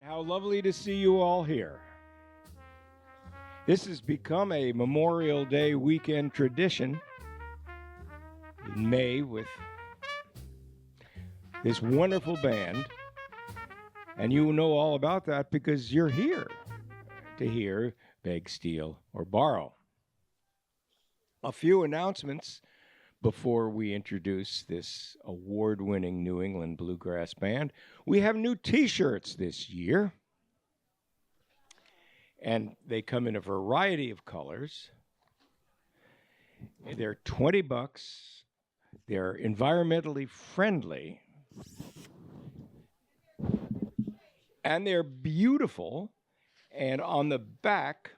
How lovely to see you all here. This has become a Memorial Day weekend tradition in May with this wonderful band. And you know all about that because you're here to hear Beg, Steal, or Borrow. A few announcements before we introduce this award-winning New England bluegrass band. We have new t-shirts this year, and they come in a variety of colors. They're $20. They're environmentally friendly, and they're beautiful. And on the back,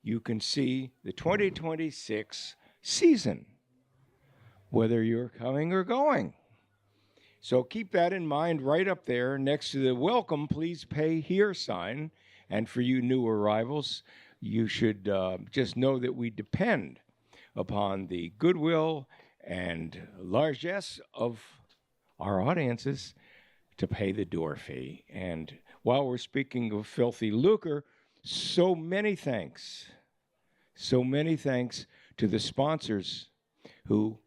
you can see the 2026 season, whether you're coming or going. So keep that in mind right up there next to the welcome, please pay here sign. And for you new arrivals, you should just know that we depend upon the goodwill and largesse of our audiences to pay the door fee. And while we're speaking of filthy lucre, so many thanks to the sponsors who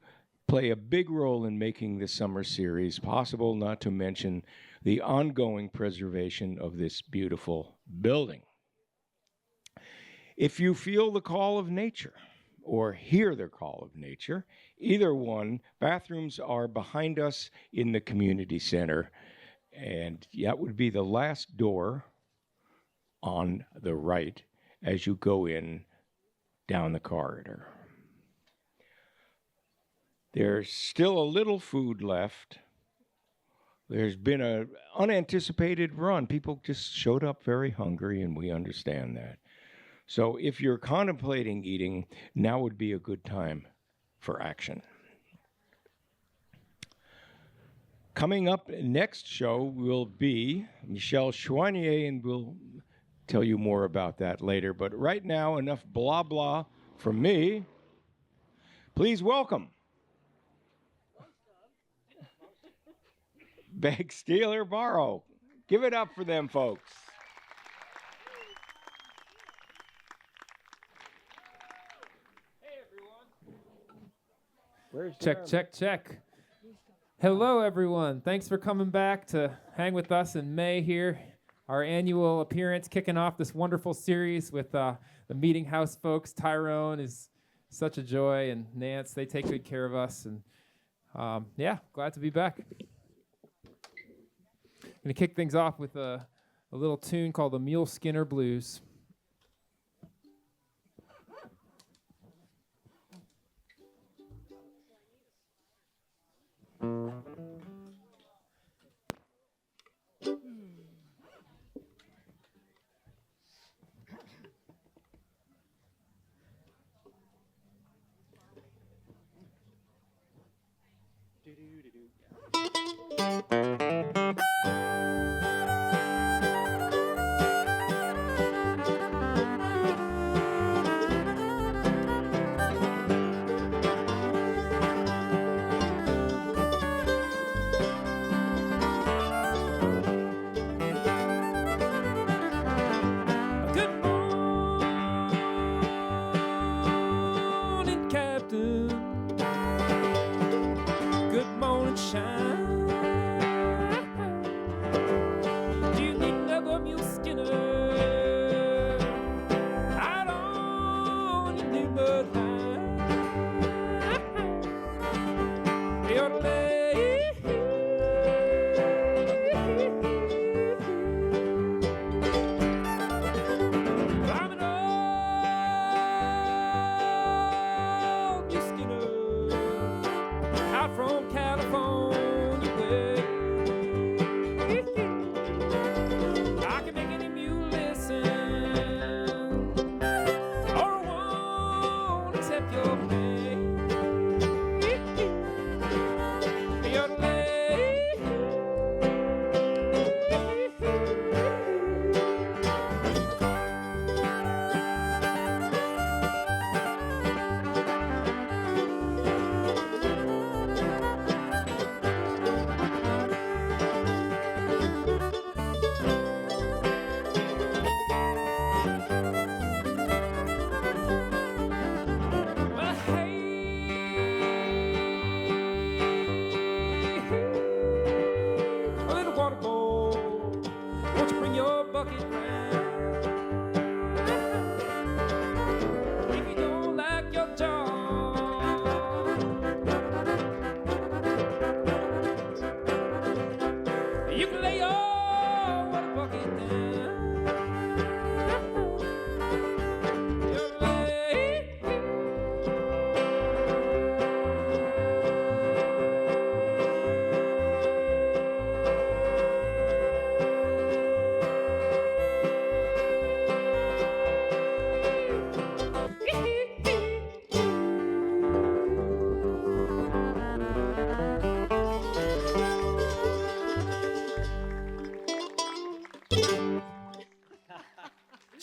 play a big role in making the summer series possible, not to mention the ongoing preservation of this beautiful building. If you feel the call of nature or hear the call of nature, either one, bathrooms are behind us in the community center, and that would be the last door on the right as you go in down the corridor. There's still a little food left. There's been an unanticipated run. People just showed up very hungry, and we understand that. So if you're contemplating eating, now would be a good time for action. Coming up next show will be Michel Chouanier, and we'll tell you more about that later. But right now, enough blah blah from me. Please welcome Beg, Steal, or Borrow. Give it up for them folks. Hey everyone. Where's Check, check, check. Hello, everyone. Thanks for coming back to hang with us in May here. Our annual appearance, kicking off this wonderful series with the Meeting House folks. Tyrone is such a joy, and Nance, they take good care of us. And yeah, glad to be back. Going to kick things off with a little tune called the Mule Skinner Blues.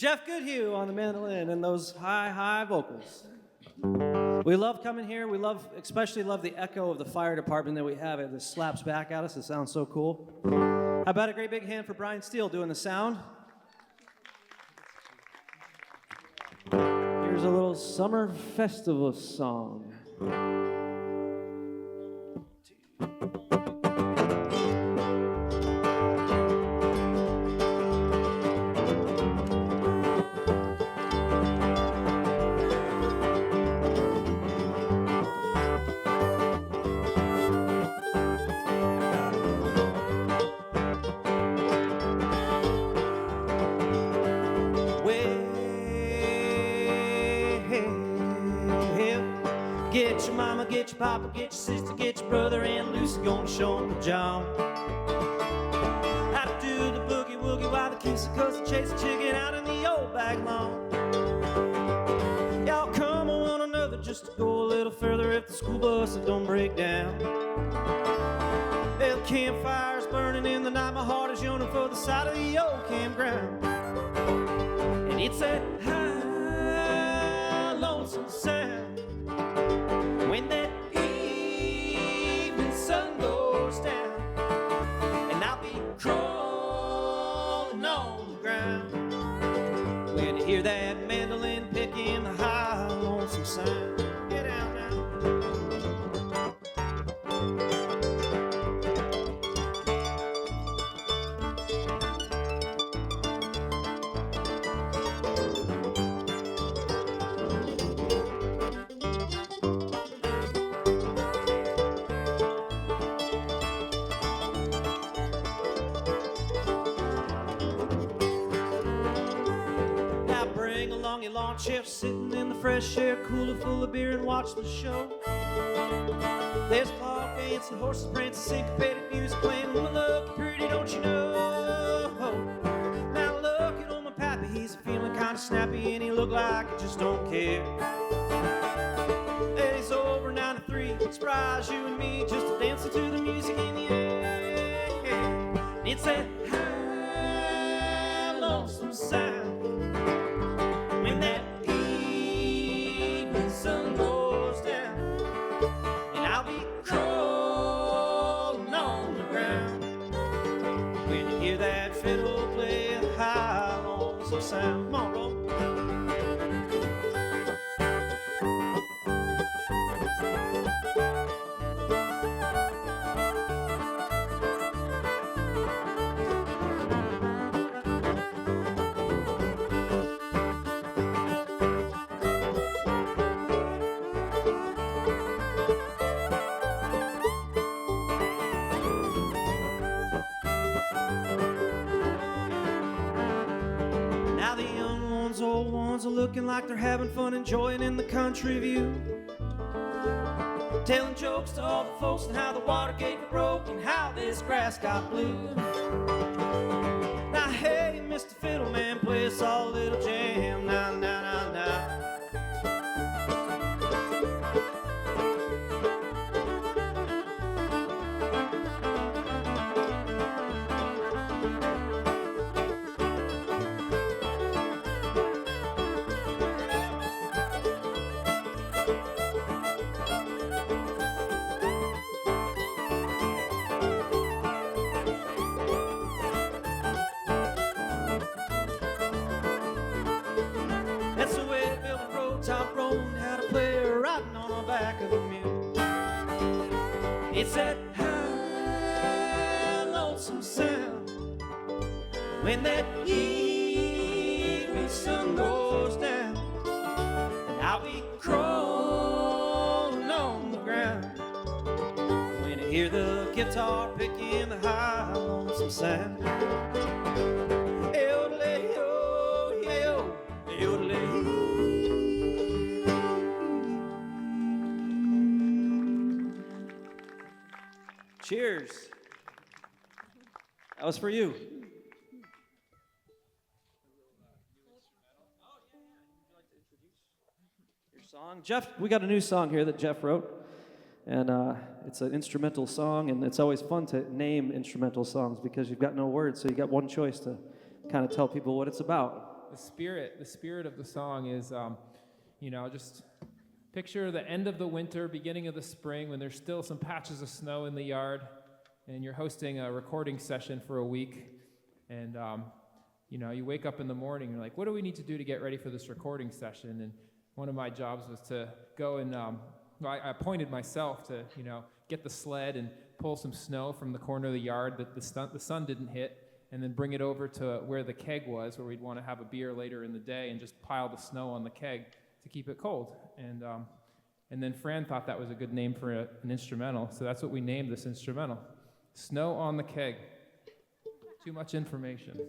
Jeff Goodhue on the mandolin and those high vocals. We love coming here. We especially love the echo of the fire department that we have. It just slaps back at us. It sounds so cool. How about a great big hand for Brian Steele doing the sound? Here's a little summer festival song. Get your mama, get your papa, get your sister, get your brother, and Lucy gonna show 'em the job. How to do the boogie woogie while the kids are cussing, chase a chicken out in the old back lawn. Y'all come on one another just to go a little further if the school bus don't break down. The campfire's burning in the night, my heart is yearning for the side of the old campground. And it's that high, lonesome sound when that evening sun goes down, and I'll be crawling on the ground when you hear that mandolin picking the high, lonesome sound. Get out now. Your lawn chair, sitting in the fresh air, cooler full of beer, and watch the show. There's clock dancing, horses prancing, syncopated music playing. Woman, look pretty, don't you know? Now look at old my pappy, he's feeling kind of snappy, and he look like he just don't care. And he's over 93, surprise you and me, just dancing to the music in the air. It's that high, lonesome sound when that evening sun goes down, and I'll be crawling on the ground when you hear that fiddle play a high, lonesome sound. Come on, roll. Old ones are looking like they're having fun, enjoying in the country view, telling jokes to all the folks and how the water gate broke and how this grass got blue. Now hey, Mr. Fiddleman, play us all a little jam. Now, now, now, now. It's that high, lonesome sound when that evening sun goes down, and I'll be crawling on the ground when I hear the guitar picking the high, lonesome sound. Cheers. That was for you. Your song, Jeff. We got a new song here that Jeff wrote, and it's an instrumental song, and it's always fun to name instrumental songs because you've got no words, so you got one choice to kind of tell people what it's about. the spirit of the song is, just picture the end of the winter, beginning of the spring, when there's still some patches of snow in the yard, and you're hosting a recording session for a week, and you wake up in the morning, and you're like, what do we need to do to get ready for this recording session? And one of my jobs was to go and I appointed myself to get the sled and pull some snow from the corner of the yard that the sun didn't hit, and then bring it over to where the keg was, where we'd want to have a beer later in the day, and just pile the snow on the keg to keep it cold. And then Fran thought that was a good name for an instrumental, so that's what we named this instrumental. Snow on the Keg. Too much information.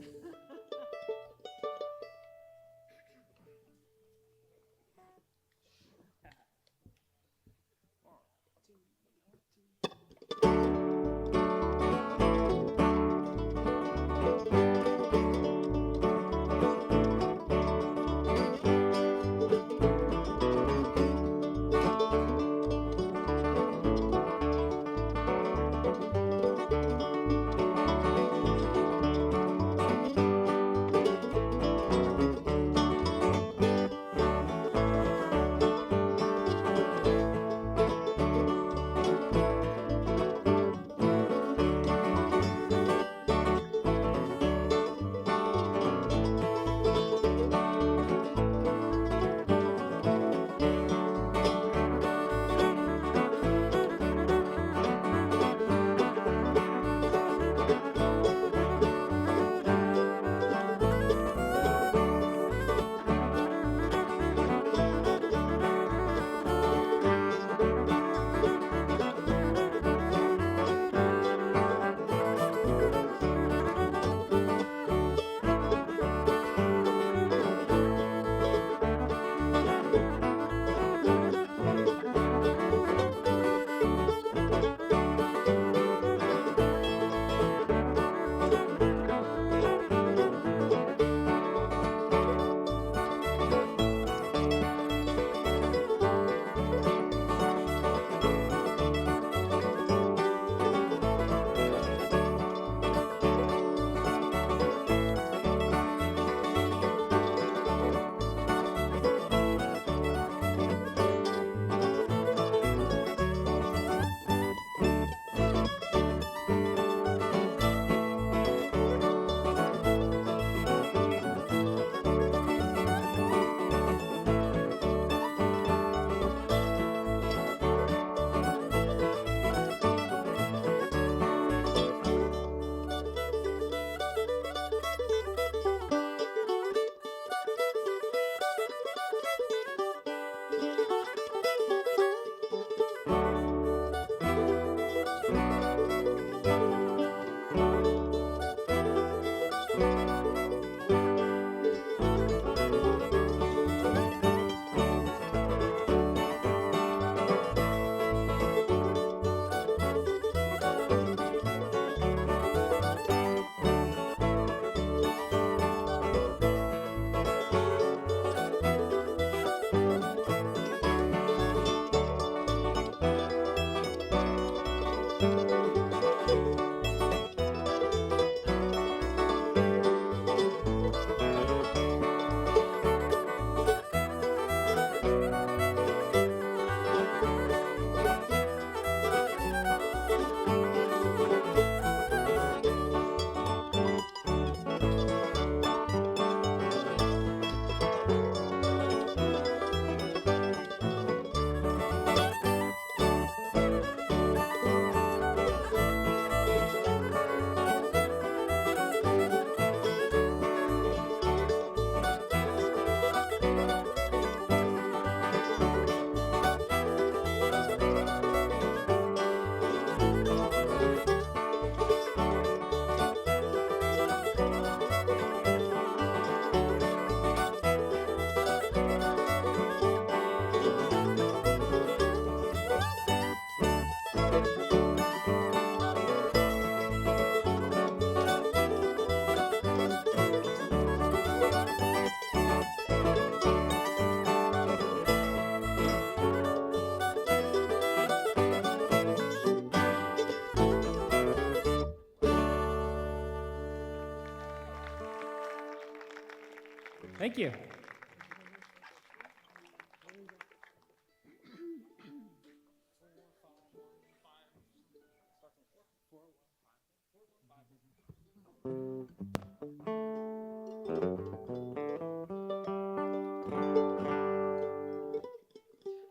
Thank you.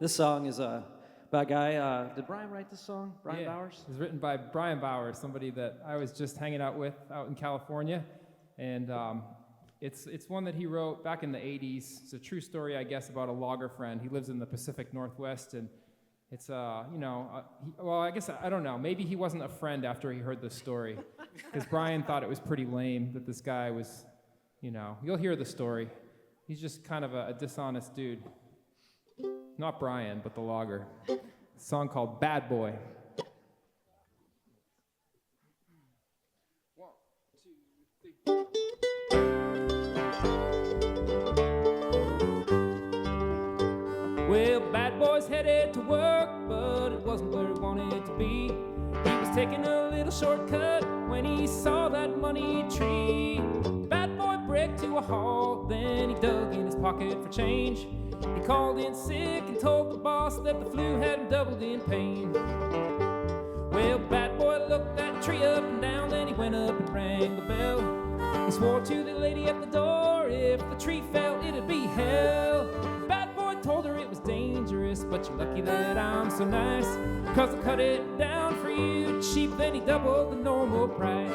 This song is about a guy. Did Brian write this song? Brian Bowers? It was written by Brian Bowers, somebody that I was just hanging out with out in California. And it's one that he wrote back in the 80s. It's a true story, I guess, about a logger friend. He lives in the Pacific Northwest, and it's, well, I guess, I don't know. Maybe he wasn't a friend after he heard this story, because Brian thought it was pretty lame that this guy was, you'll hear the story. He's just kind of a dishonest dude. Not Brian, but the logger. A song called Bad Boy. Well, bad boy's headed to work, but it wasn't where he wanted to be. He was taking a little shortcut when he saw that money tree. Bad boy braked to a halt, then he dug in his pocket for change. He called in sick and told the boss that the flu had him doubled in pain. Well, bad boy looked that tree up and down, then he went up and rang the bell. He swore to the lady at the door, if the tree fell, it'd be hell. Bad boy told her it was dangerous, but you're lucky that I'm so nice, 'cause I cut it down for you cheap, then he doubled the normal price.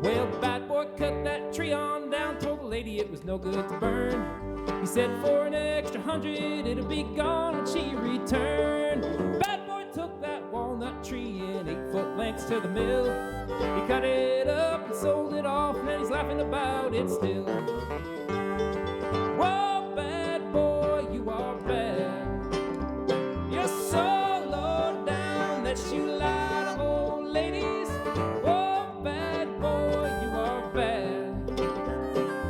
Well, bad boy cut that tree on down, told the lady it was no good to burn. He said for an extra 100, it'll be gone when she returned. Bad boy took that walnut tree in 8-foot lengths to the mill. He cut it up and sold it off, and he's laughing about it still. Whoa, bad boy, you are bad. You're so low down that you lie to old ladies. Whoa, bad boy, you are bad.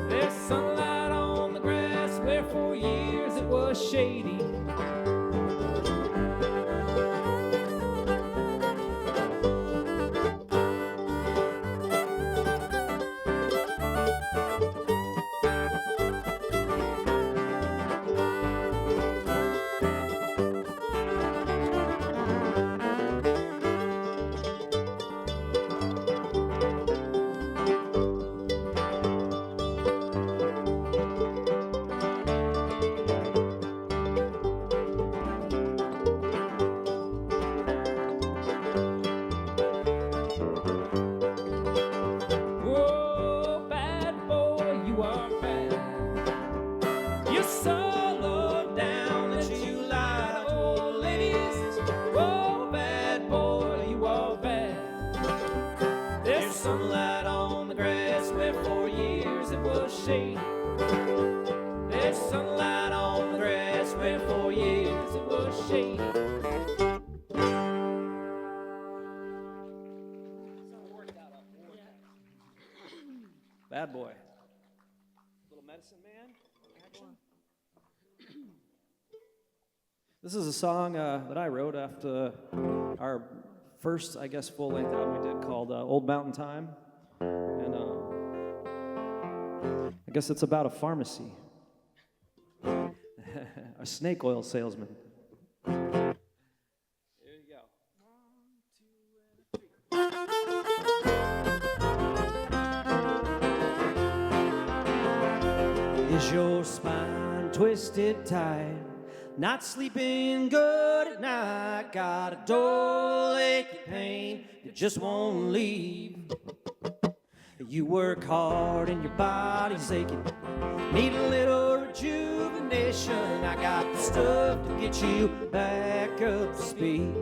There's sunlight on the grass where for years it was shady. Bad boy. Little medicine man action. This is a song that I wrote after our first, I guess, full-length album we did called Old Mountain Time. And I guess it's about a pharmacy. A snake oil salesman. There you go. 1, 2, and 3. Is your spine twisted tight? Not sleeping good at night? Got a dull achy pain that just won't leave? You work hard and your body's aching, need a little rejuvenation. I got the stuff to get you back up to speed.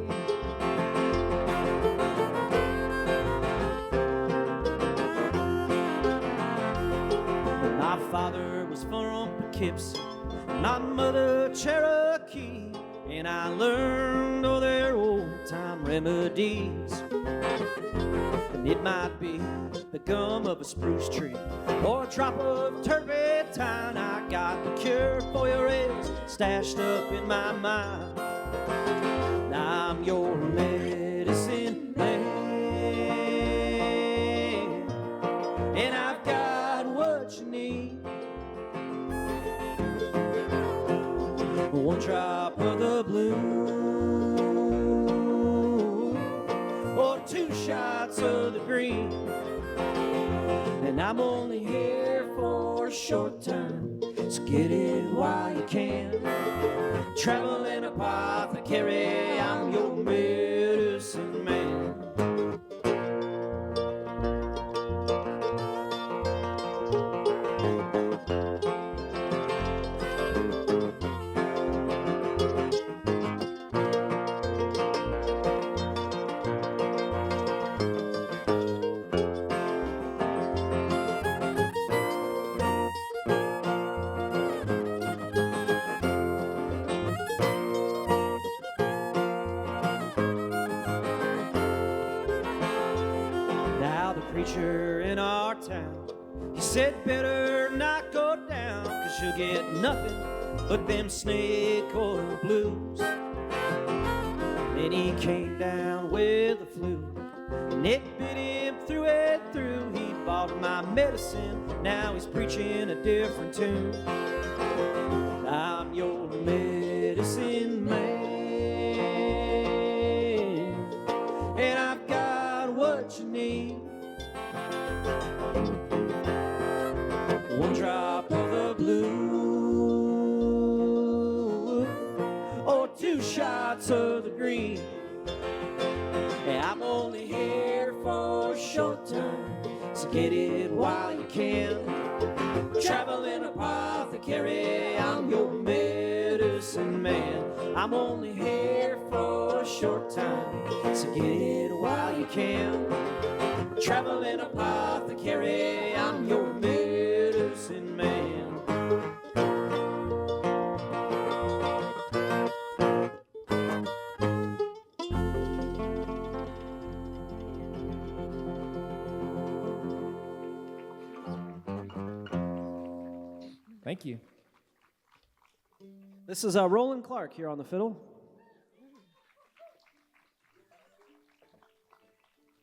My father was from Poughkeepsie, my mother Cherokee, and I learned all their old-time remedies. And it might be the gum of a spruce tree or a drop of turpentine. I got the cure for your ails stashed up in my mind. I'm your medicine man, and I've got what you need. one drop of the blue, or 2 shots of the green. And I'm only here for a short time, so get it while you can. Traveling apothecary, I'm your medicine man. Preacher in our town, he said better not go down, 'cause you'll get nothing but them snake oil blues. Then he came down with the flu, and it bit him through and through. He bought my medicine, now he's preaching a different tune. I'm your medicine man, and I've got what you need. One drop of the blue, or 2 shots of the green. I'm only here for a short time, so get it while you can. Traveling apothecary, I'm your medicine man. I'm only here for a short time, so get it while you can. Traveling apothecary, I'm your medicine man. Thank you. This is Roland Clark here on the fiddle.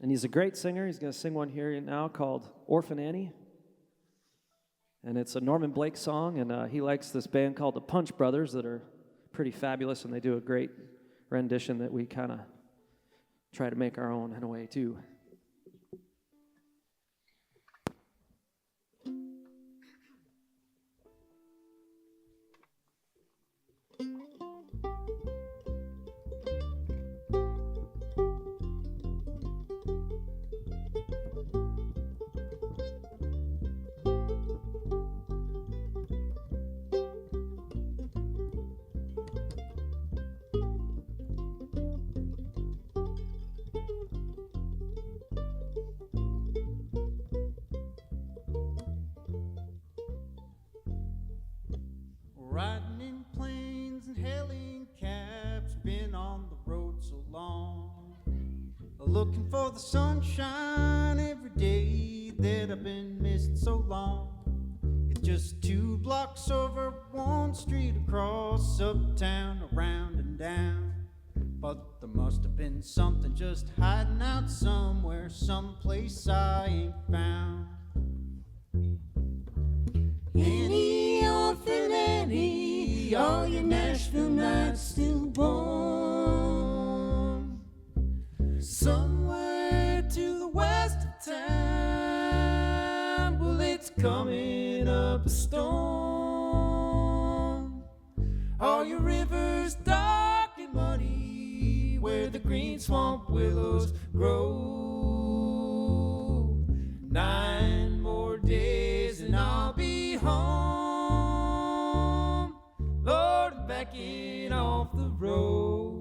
And he's a great singer. He's going to sing one here now called Orphan Annie. And it's a Norman Blake song, and he likes this band called the Punch Brothers that are pretty fabulous, and they do a great rendition that we kind of try to make our own in a way, too. Riding in planes and hailing cabs, been on the road so long, looking for the sunshine every day that I've been missed so long. It's just 2 blocks over, 1 street across, uptown, around and down. But there must have been something just hiding out somewhere, someplace I ain't found. Annie, orphan Annie, all your Nashville nights stillborn. Somewhere to the west of town, well, it's coming up a storm. All your rivers dark and muddy, where the green swamp willows grow. 9 more days and I'll be home, Lord, I'm backing off the road.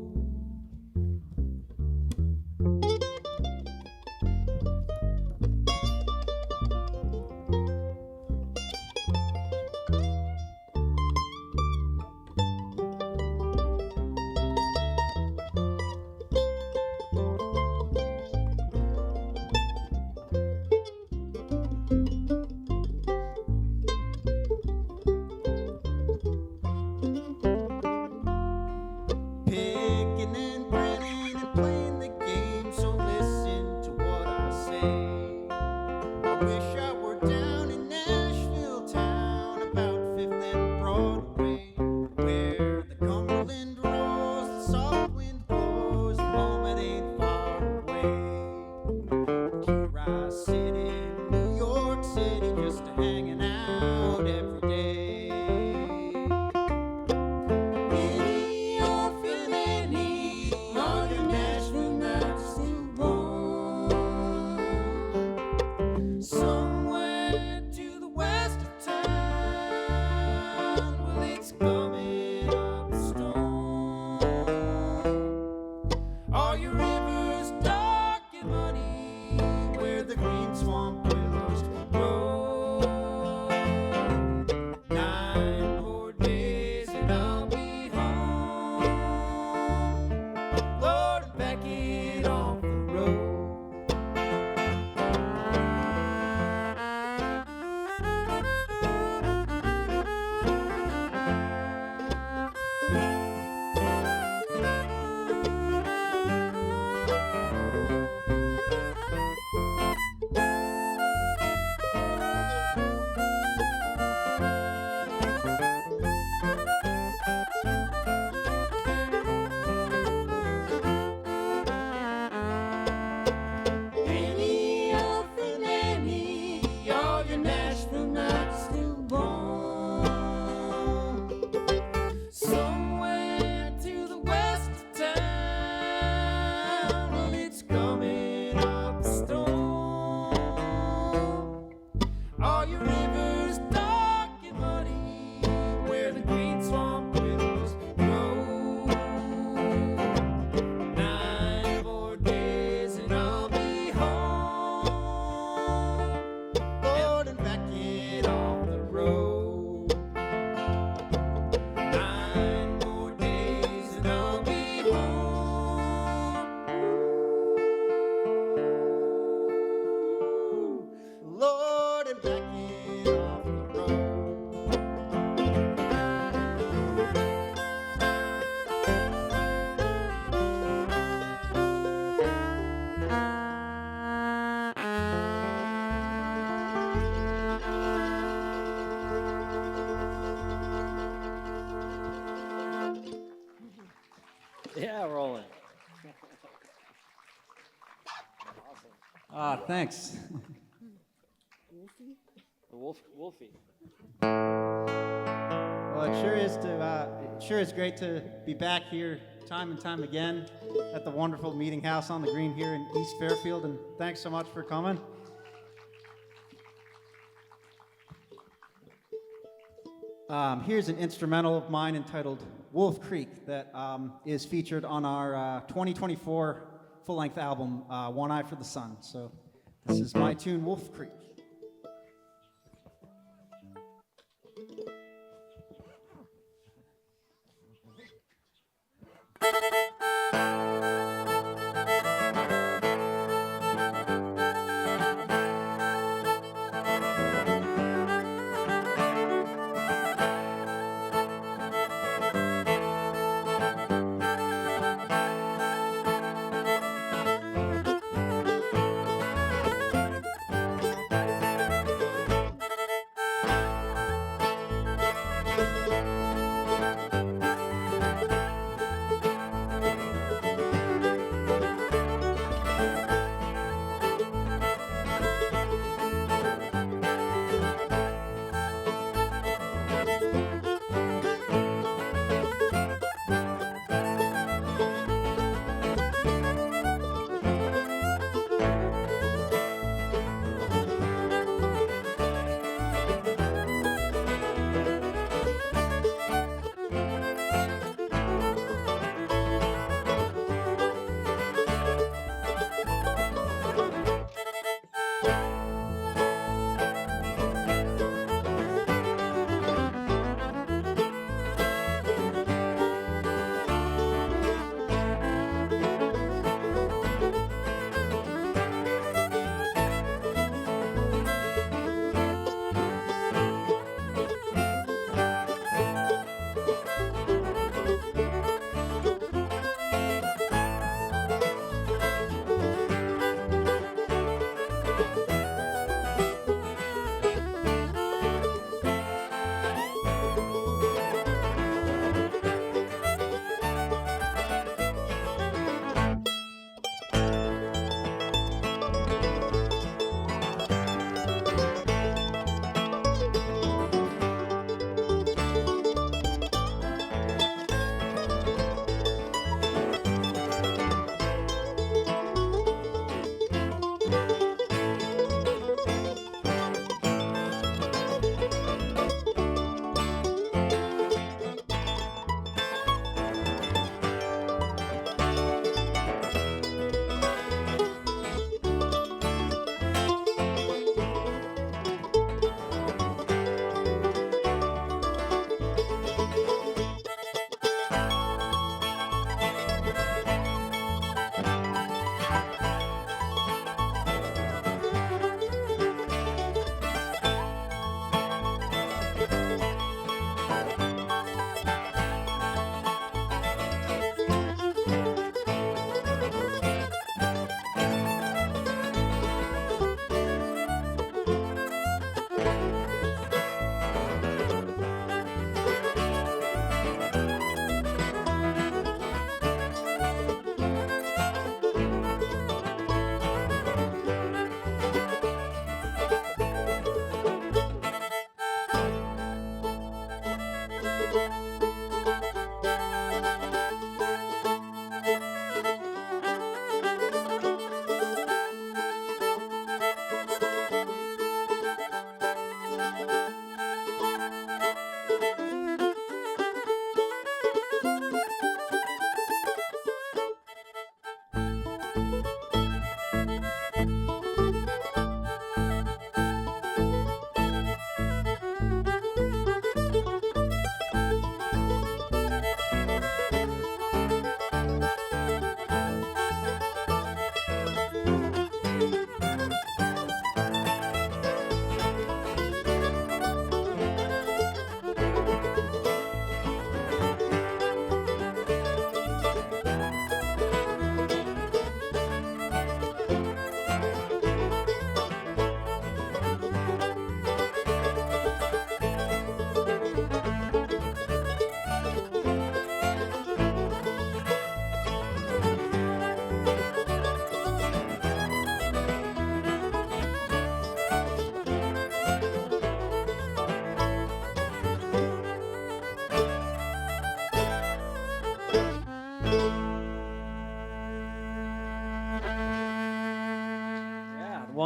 Yeah, rolling. Thanks. Wolfie. Well, it sure is great to be back here time and time again at the wonderful meeting house on the green here in East Fairfield, and thanks so much for coming. Here's an instrumental of mine entitled Wolf Creek that is featured on our 2024 full-length album, One Eye for the Sun. So this is my tune, Wolf Creek.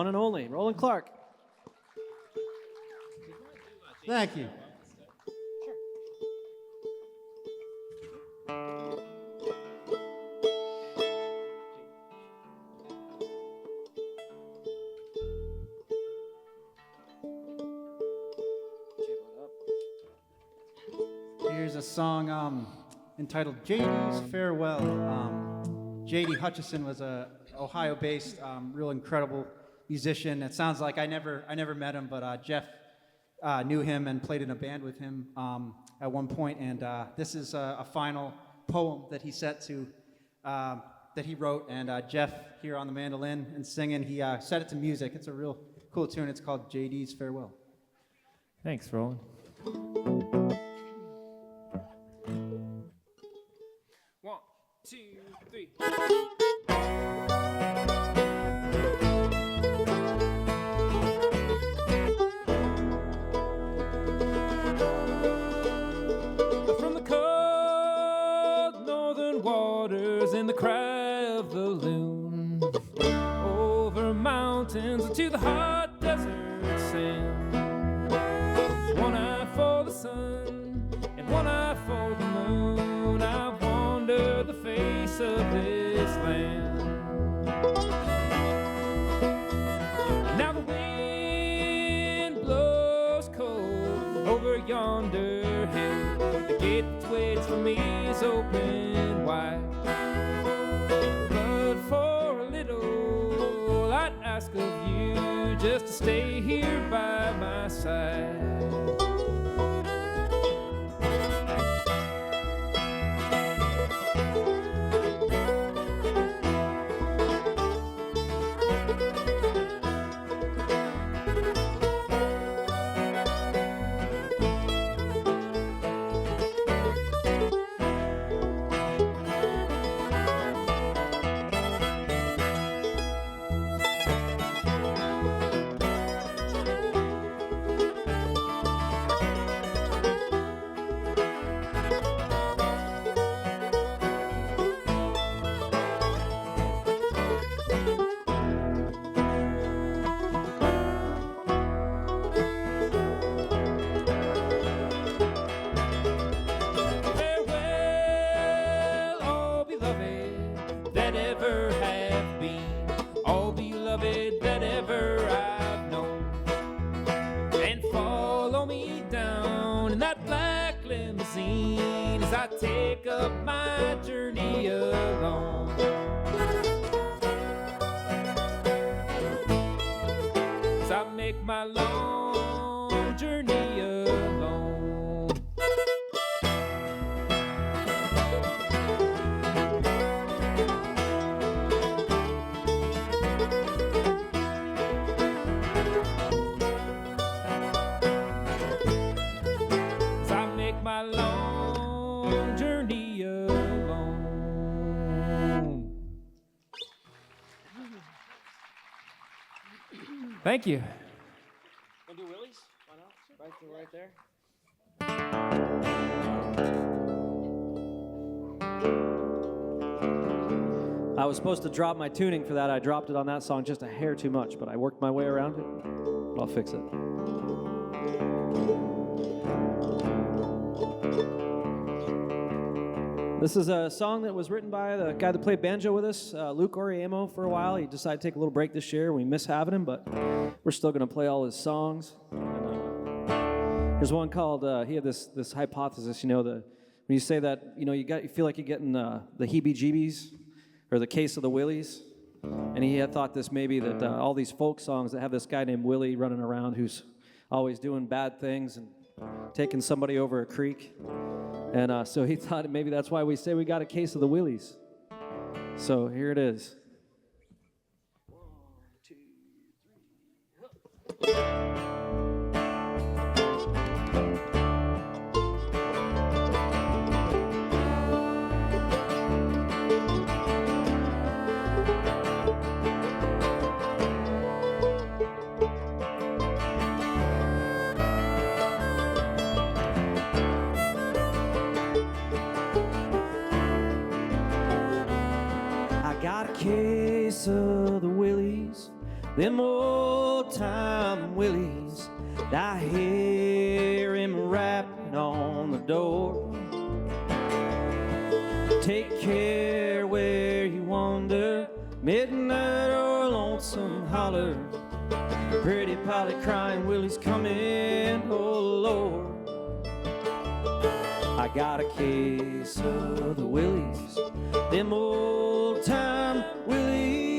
one and only, Roland Clark. Thank you. Here's a song entitled JD's Farewell. J.D. Hutchison was a Ohio-based, real incredible musician. It sounds like I never met him, but Jeff knew him and played in a band with him at one point. And this is a final poem that he set to that he wrote. And Jeff here on the mandolin and singing, he set it to music. It's a real cool tune. It's called JD's Farewell. Thanks, Roland. One, two, three. From the cold northern waters and the cry of the loon, over mountains to the hot desert sand, one eye for the sun and one eye for the moon, I wander the face of this land. Now the wind blows cold over yonder hill, the gate that waits for me is open wide, but for a little I'd ask of you just to stay here by my side. Take up my journey alone. As I make my long journey alone. As I make my long journey alone. Thank you. Want to do Willie's? Why not? Right there. I was supposed to drop my tuning for that. I dropped it on that song just a hair too much, but I worked my way around it. I'll fix it. This is a song that was written by the guy that played banjo with us, Luke Oriamo, for a while. He decided to take a little break this year. We miss having him, but we're still going to play all his songs. Here's one called, he had this hypothesis, when you say that, you feel like you're getting the heebie-jeebies or the case of the willies. And he had thought this maybe that all these folk songs that have this guy named Willie running around who's always doing bad things and taking somebody over a creek. And so he thought maybe that's why we say we got a case of the willies. So here it is. 1, 2, 3. Case of the willies, them old time Willies. I hear him rapping on the door. Take care where you wander, midnight or lonesome holler. Pretty Polly crying, Willie's coming, oh Lord. I got a case of the Willies, them old time Willies.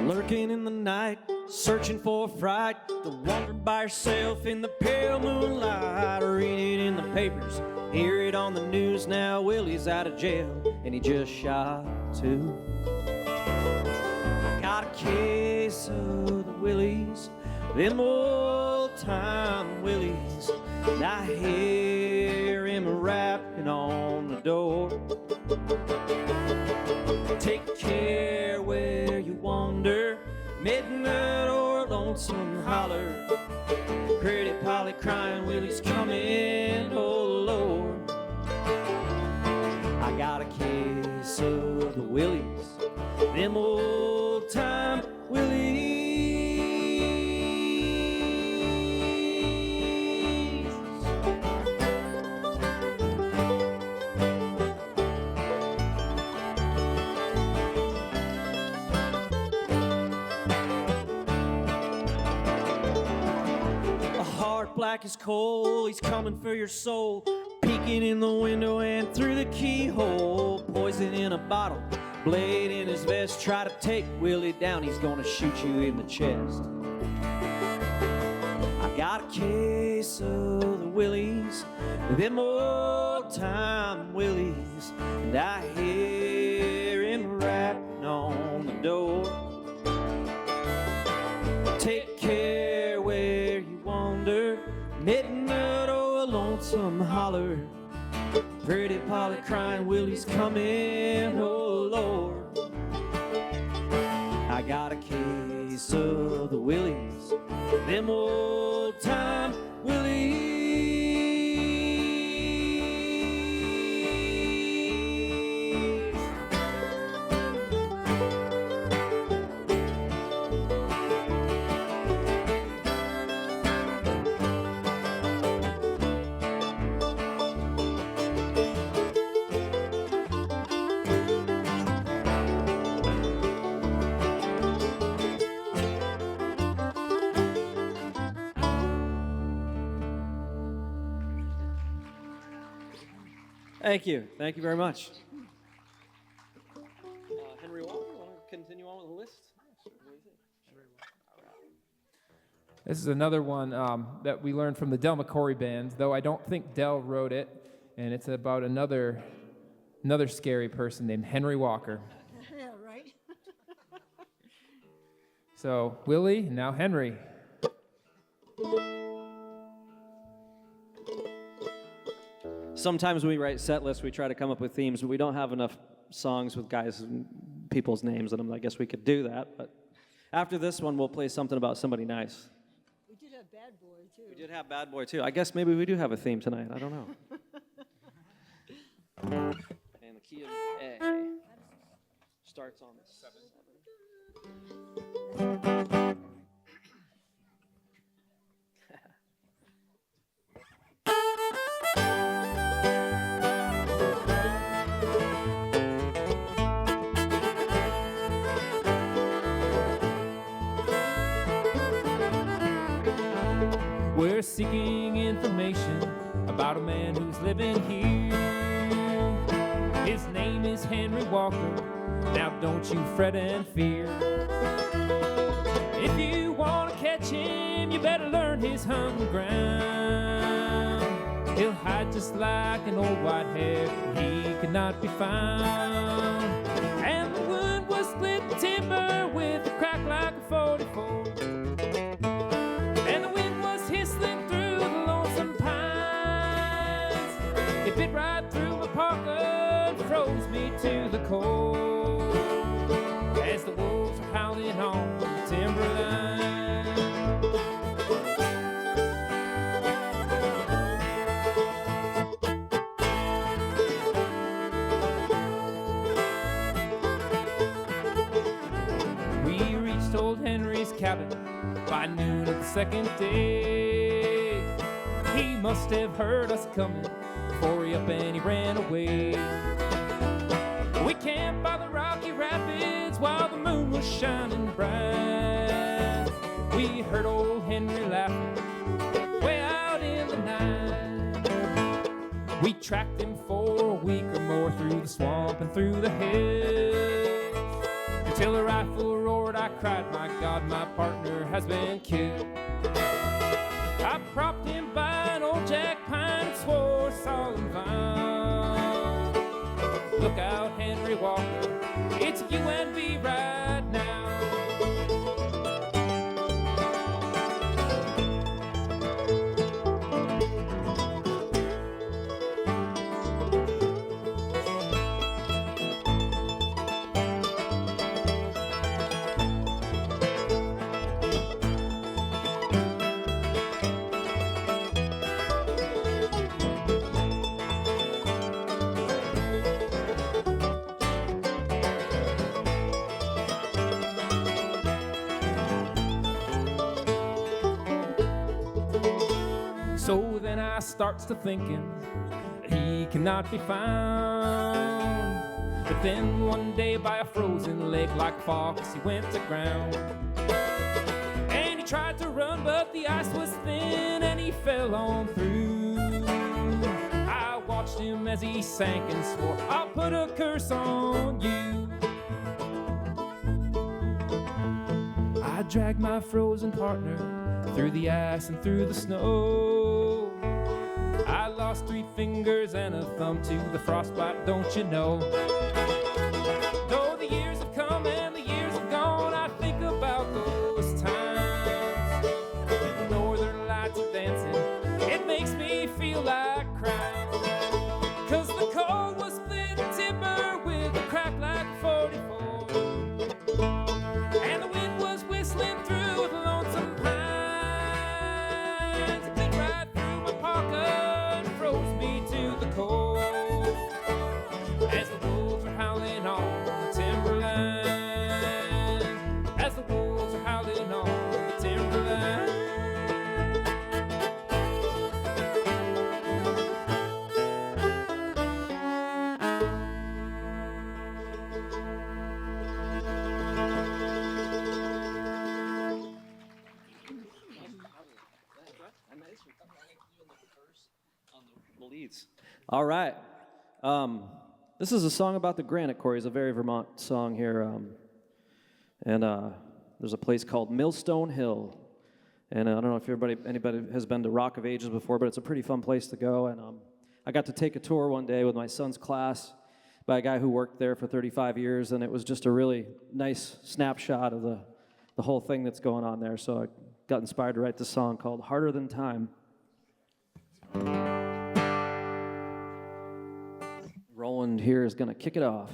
Lurking in the night, searching for a fright, to wander by yourself in the pale moonlight. Read it in the papers, hear it on the news. Now Willie's out of jail and he just shot two. I got a case of the Willies, them old time Willies, and I hear him rapping on the door. Take care where you wander, midnight or lonesome holler. Pretty Polly crying, Willie's coming, oh Lord. I got a case of the Willies, them old time Willies. Black as coal, he's coming for your soul, peeking in the window and through the keyhole. Poison in a bottle, blade in his vest. Try to take Willie down, he's gonna shoot you in the chest. I got a case of the Willies, them old time Willies, and I hear him rapping on the door. Take care where you wander, midnight or a lonesome holler. Pretty Polly crying, Willie's coming, oh Lord. I got a case of the Willies, them old time Willies. Thank you. Thank you very much. Henry Walker, want to continue on with the list? This is another one that we learned from the Del McCoury Band, though I don't think Del wrote it, and it's about another scary person named Henry Walker. Yeah, right. So Willie, now Henry. Sometimes when we write set lists, we try to come up with themes, but we don't have enough songs with guys and people's names in them. I guess we could do that, but after this one, we'll play something about somebody nice. We did have Bad Boy, too. We did have Bad Boy, too. I guess maybe we do have a theme tonight. I don't know. And the key of A starts on the 7. We're seeking information about a man who's living here. His name is Henry Walker. Now don't you fret and fear. If you want to catch him, you better learn his hungry ground. He'll hide just like an old white hare. He cannot be found. And the wood was split timber with a crack like a 44. It bit right through my parka and froze me to the core. As the By noon of the second day, he must have heard us coming before he up and he ran away. We camped by the rocky rapids while the moon was shining bright. We heard old Henry laughing way out in the night. We tracked him for a week or more through the swamp and through the hills, until a rifle roared. I cried, my God, my partner has been killed. I propped him by an old jack pine and swore solemn vow. Look out, Henry Walker, it's you and me right now. So then I starts to thinking that he cannot be found. But then one day by a frozen lake like fox he went to ground. And he tried to run but the ice was thin and he fell on through. I watched him as he sank and swore, I'll put a curse on you. I dragged my frozen partner through the ice and through the snow. I lost 3 fingers and a thumb to the frostbite, don't you know? Though the years have come and the years have gone, I think about those times. The northern lights are dancing, it makes me feel like crying. 'Cause the cold was splitting timber with a crack like a 44. And the wind was whistling through the lonesome pines. As the wolves are howling on the timberline, as the wolves are howling on the timberline. All right. This is a song about the granite quarries, a very Vermont song here. And there's a place called Millstone Hill. And I don't know if anybody has been to Rock of Ages before, but it's a pretty fun place to go. And I got to take a tour one day with my son's class by a guy who worked there for 35 years, and it was just a really nice snapshot of the whole thing that's going on there. So I got inspired to write this song called Harder Than Time. Roland here is going to kick it off.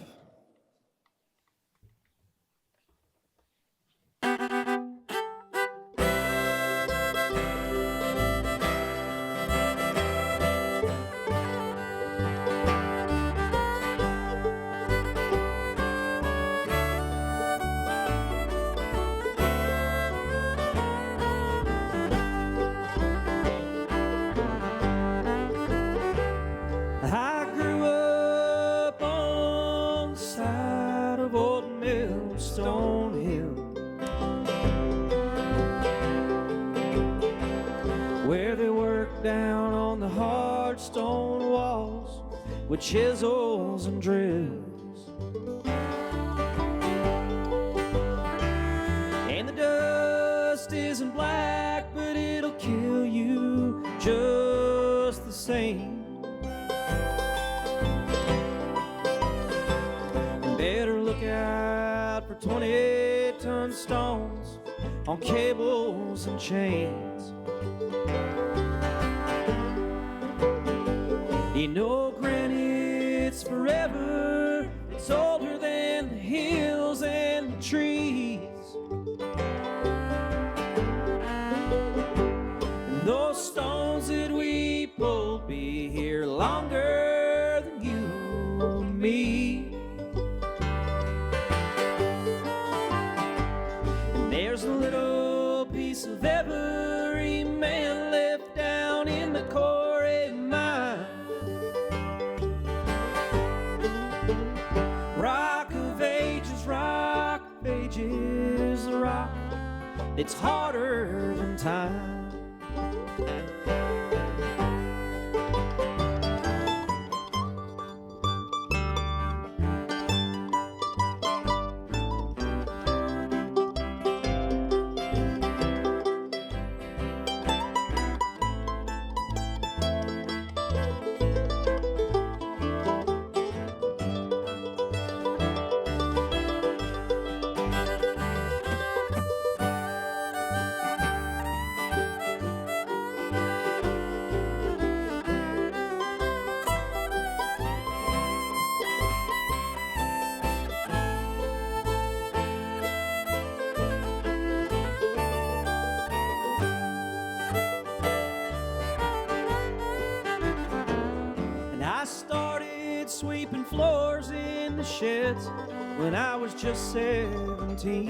With chisels and drills, and the dust isn't black, but it'll kill you just the same. And better look out for 28-ton stones on cables and chains. You know granite's forever, it's older than the hills and the trees. And those stones that we pulled be here longer than you and me. And there's a little piece of It's harder than time. I started sweeping floors in the sheds when I was just 17.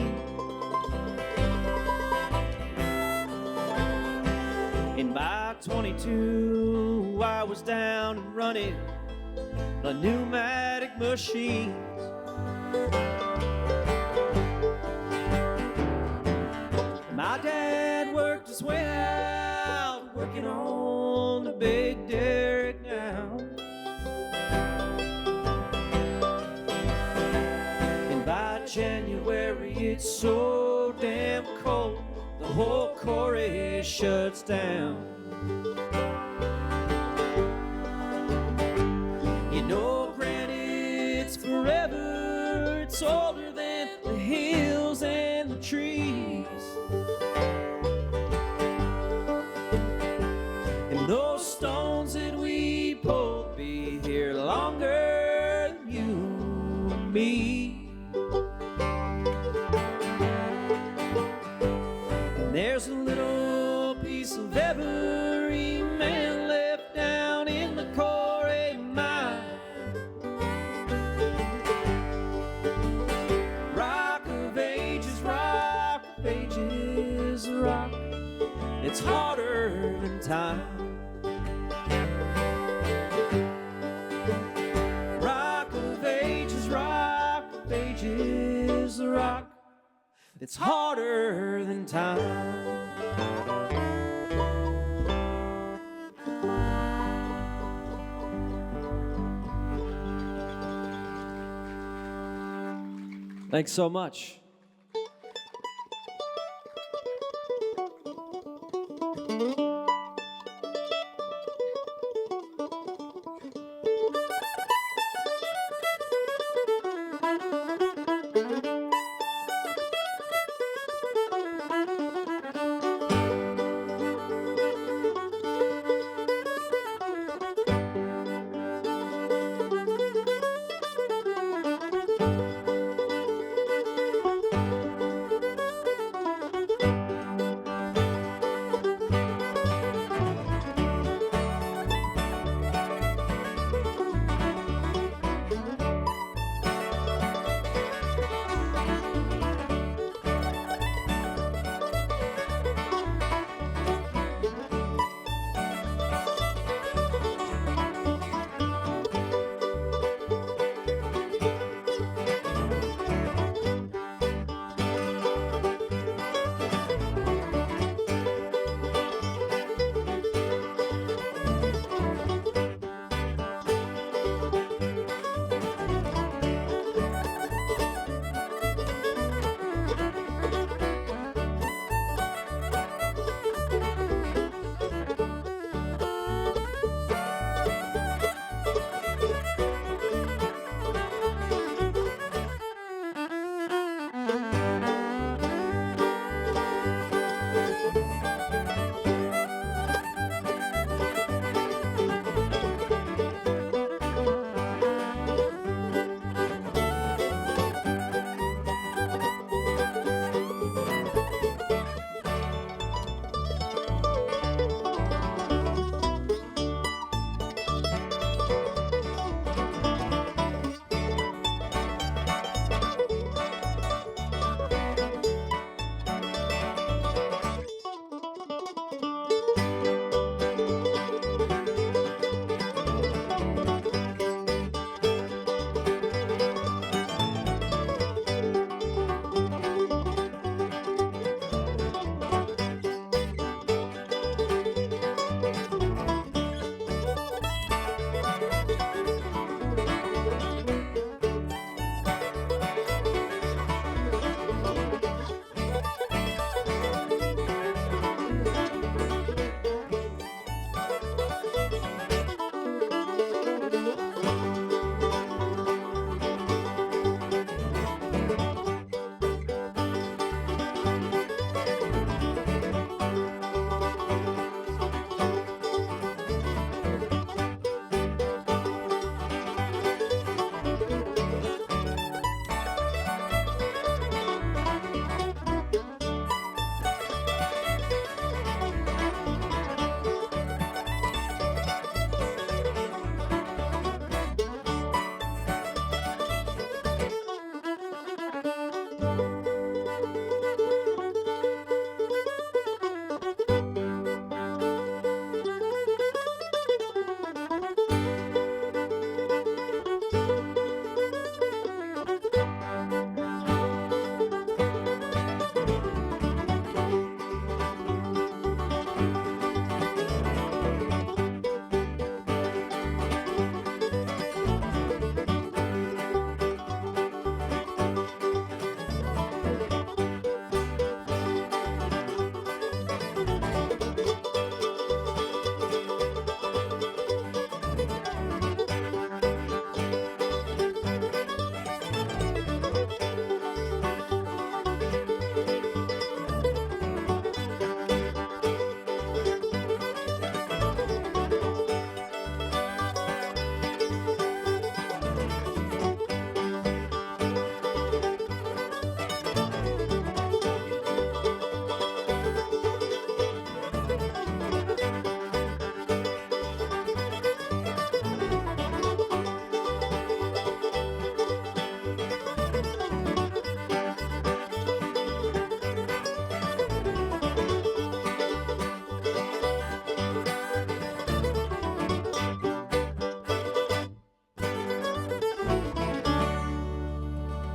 And by 22, I was down and running a pneumatic machine. My dad worked his way out, working on the big derrick now. And by January, it's so damn cold, the whole quarry shuts down. You know, granite, it's forever, it's older than the hills and the trees. And those stones that we pulled be here longer than you and me. And there's a little piece of every man left down in the quarry mine. Rock of ages, rock of ages, rock. It's harder than time. Rock of ages, rock. It's harder than time. Thanks so much.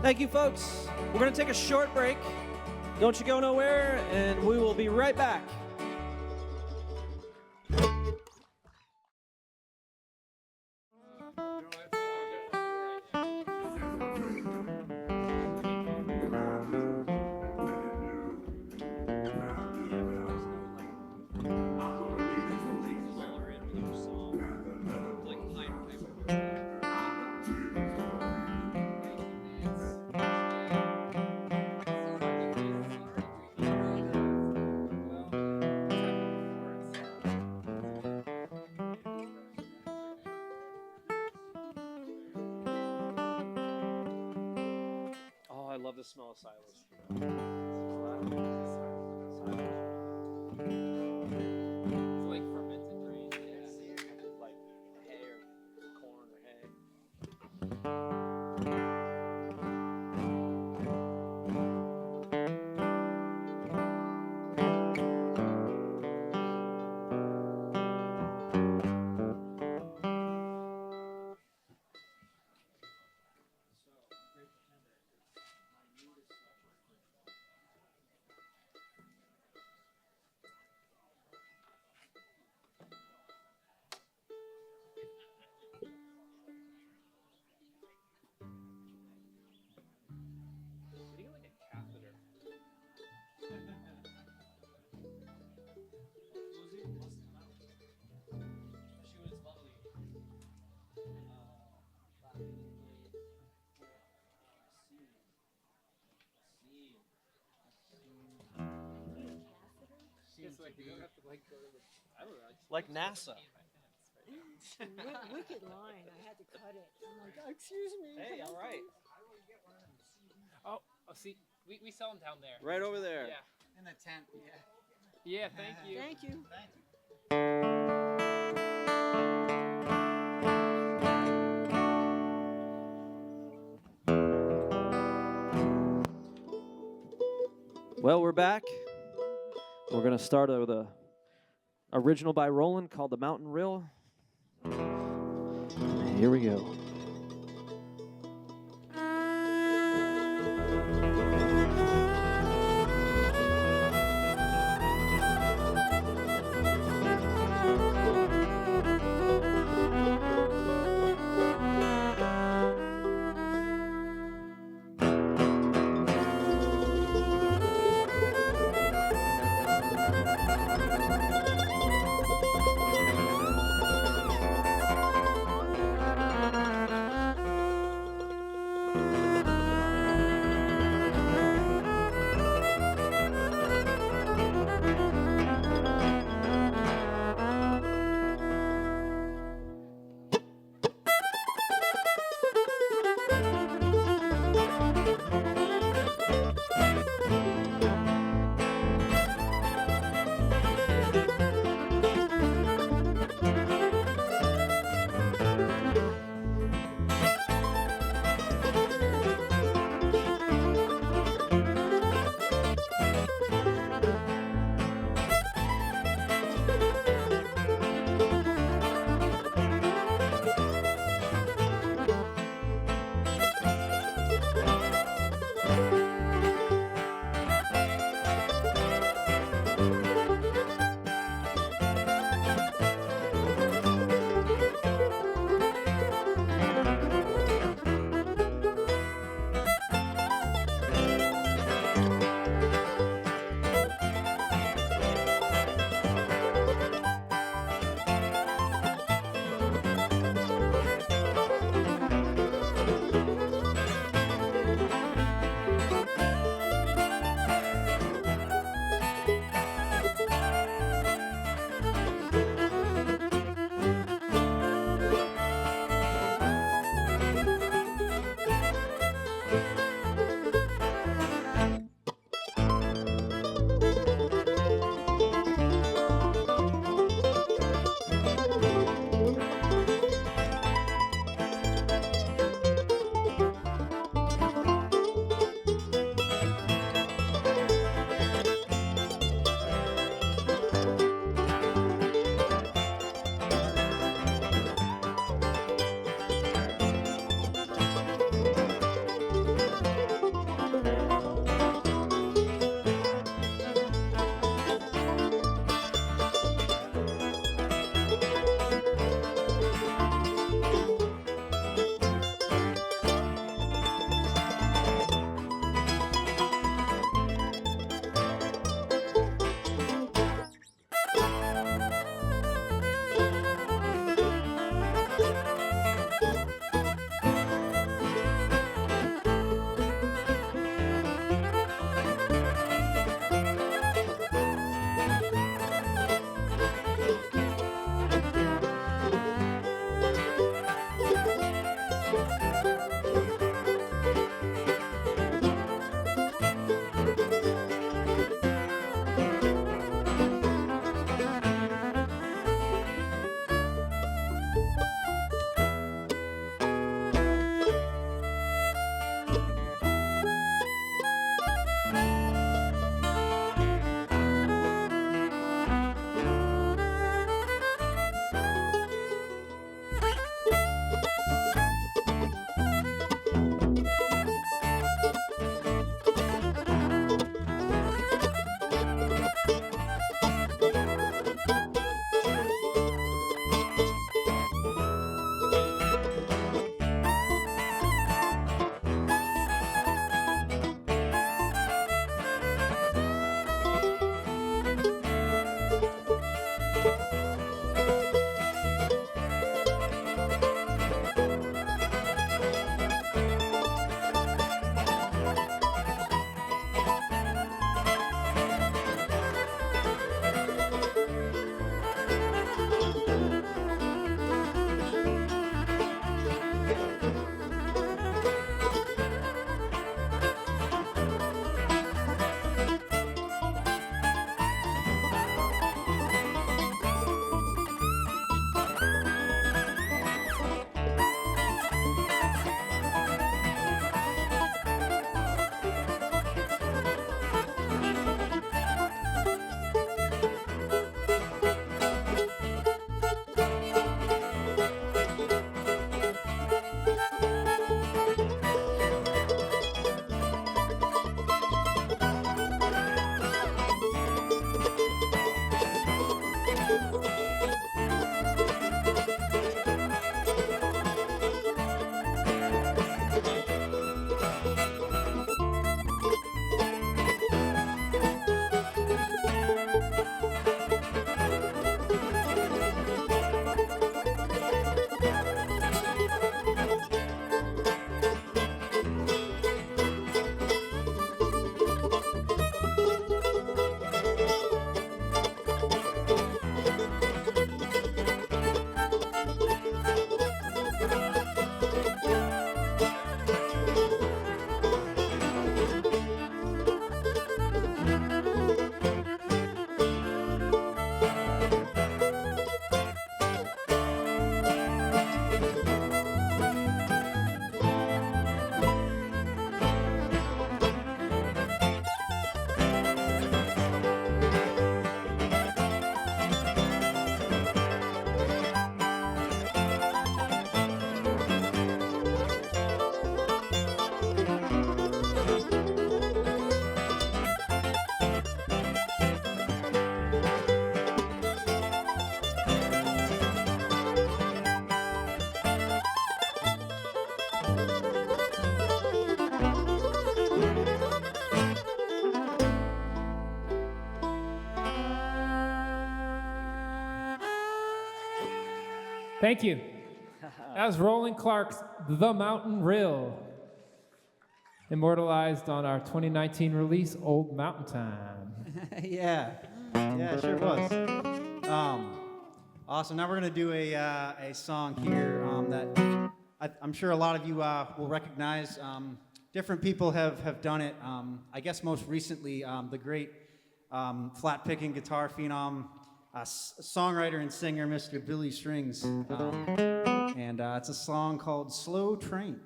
Thank you, folks. We're going to take a short break. Don't you go nowhere, and we will be right back. Oh, I love the smell of silos. It's like fermented grain. Like hay or corn or hay. Like NASA. Wicked line. I had to cut it. I'm like, oh, excuse me. Hey, all right. Oh, see, we sell them down there. Right over there. Yeah. In the tent, yeah. Yeah, thank you. Thank you. Well, we're back. We're going to start with a original by Roland called The Mountain Rill. Here we go. Thank you. That was Roland Clark's The Mountain Rill, immortalized on our 2019 release, Old Mountain Time. Yeah, it sure was. Awesome. Now we're gonna do a song here that I'm sure a lot of you will recognize. Different people have done it. I guess most recently, the great flat-picking guitar phenom, songwriter and singer, Mr. Billy Strings. And it's a song called Slow Train.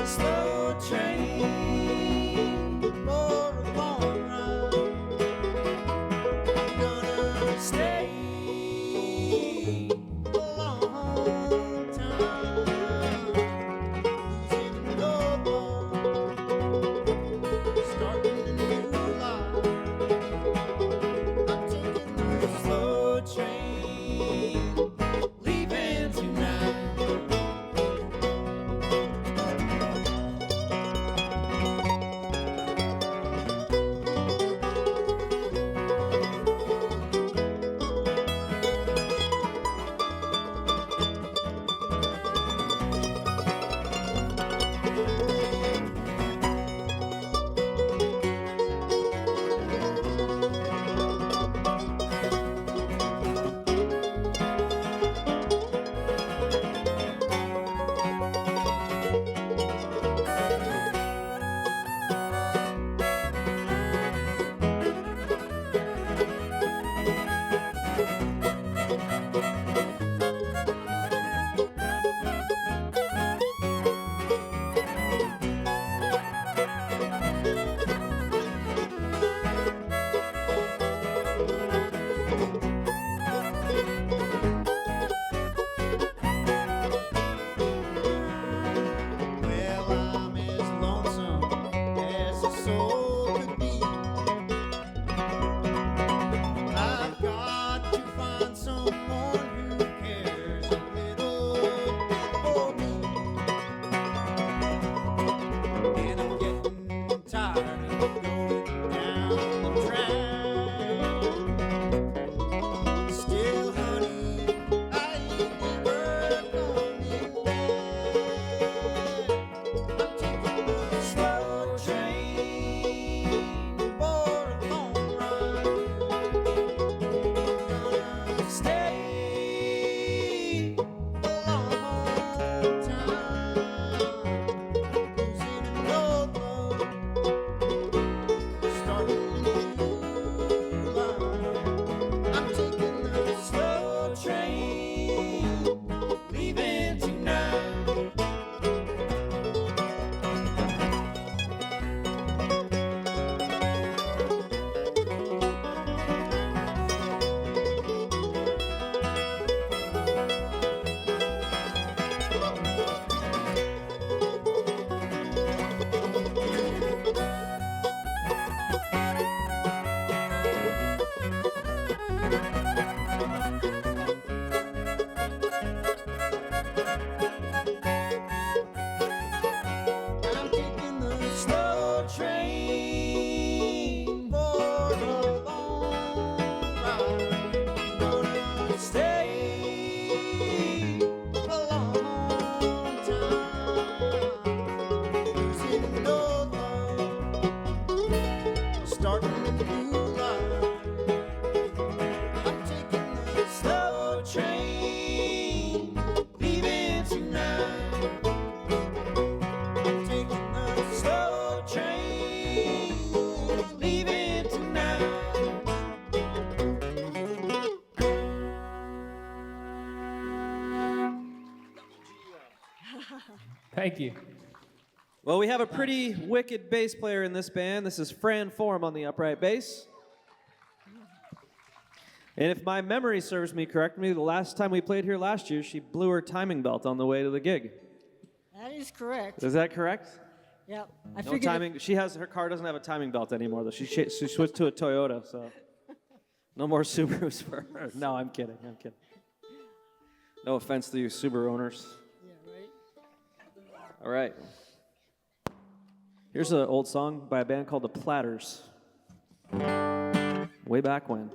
Slow train. Thank you. Well, we have a pretty wicked bass player in this band. This is Fran Form on the upright bass. And if my memory serves me correctly, the last time we played here last year, she blew her timing belt on the way to the gig. That is correct. Is that correct? Yep. I No figured timing. Her car doesn't have a timing belt anymore, though. She switched to a Toyota, so no more Subarus for her. No, I'm kidding. No offense to you Subaru owners. Yeah, right? All right. Here's an old song by a band called The Platters. Way back when.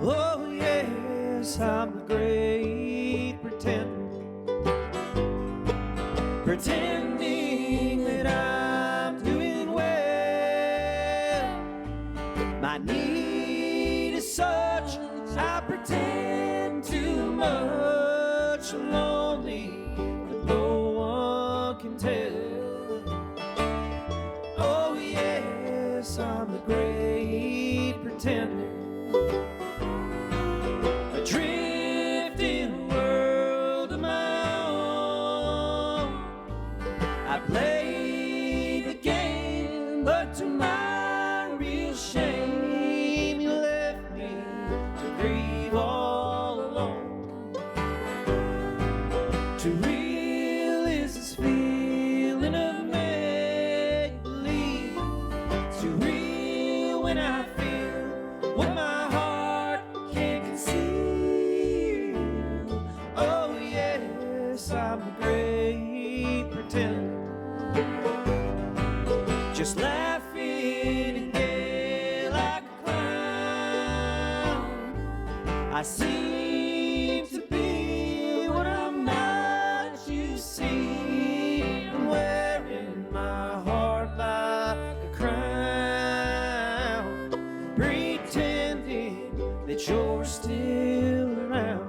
Oh yes, I'm the great pretender, pretending that I'm doing well. My need is such, I pretend too much, lonely, but no one can tell. Oh yes, I'm the great pretender, adrift in a world of my own. I play the game, but to my real shame, you left me to grieve all alone. Too real is this feeling of make-believe. Too real when I feel what my heart can't conceal. Oh yes, I'm the great pretender, just laughing and gay like a clown. I seem to be what I'm not, you see. I'm wearing my heart like a crown, pretending that you're still around.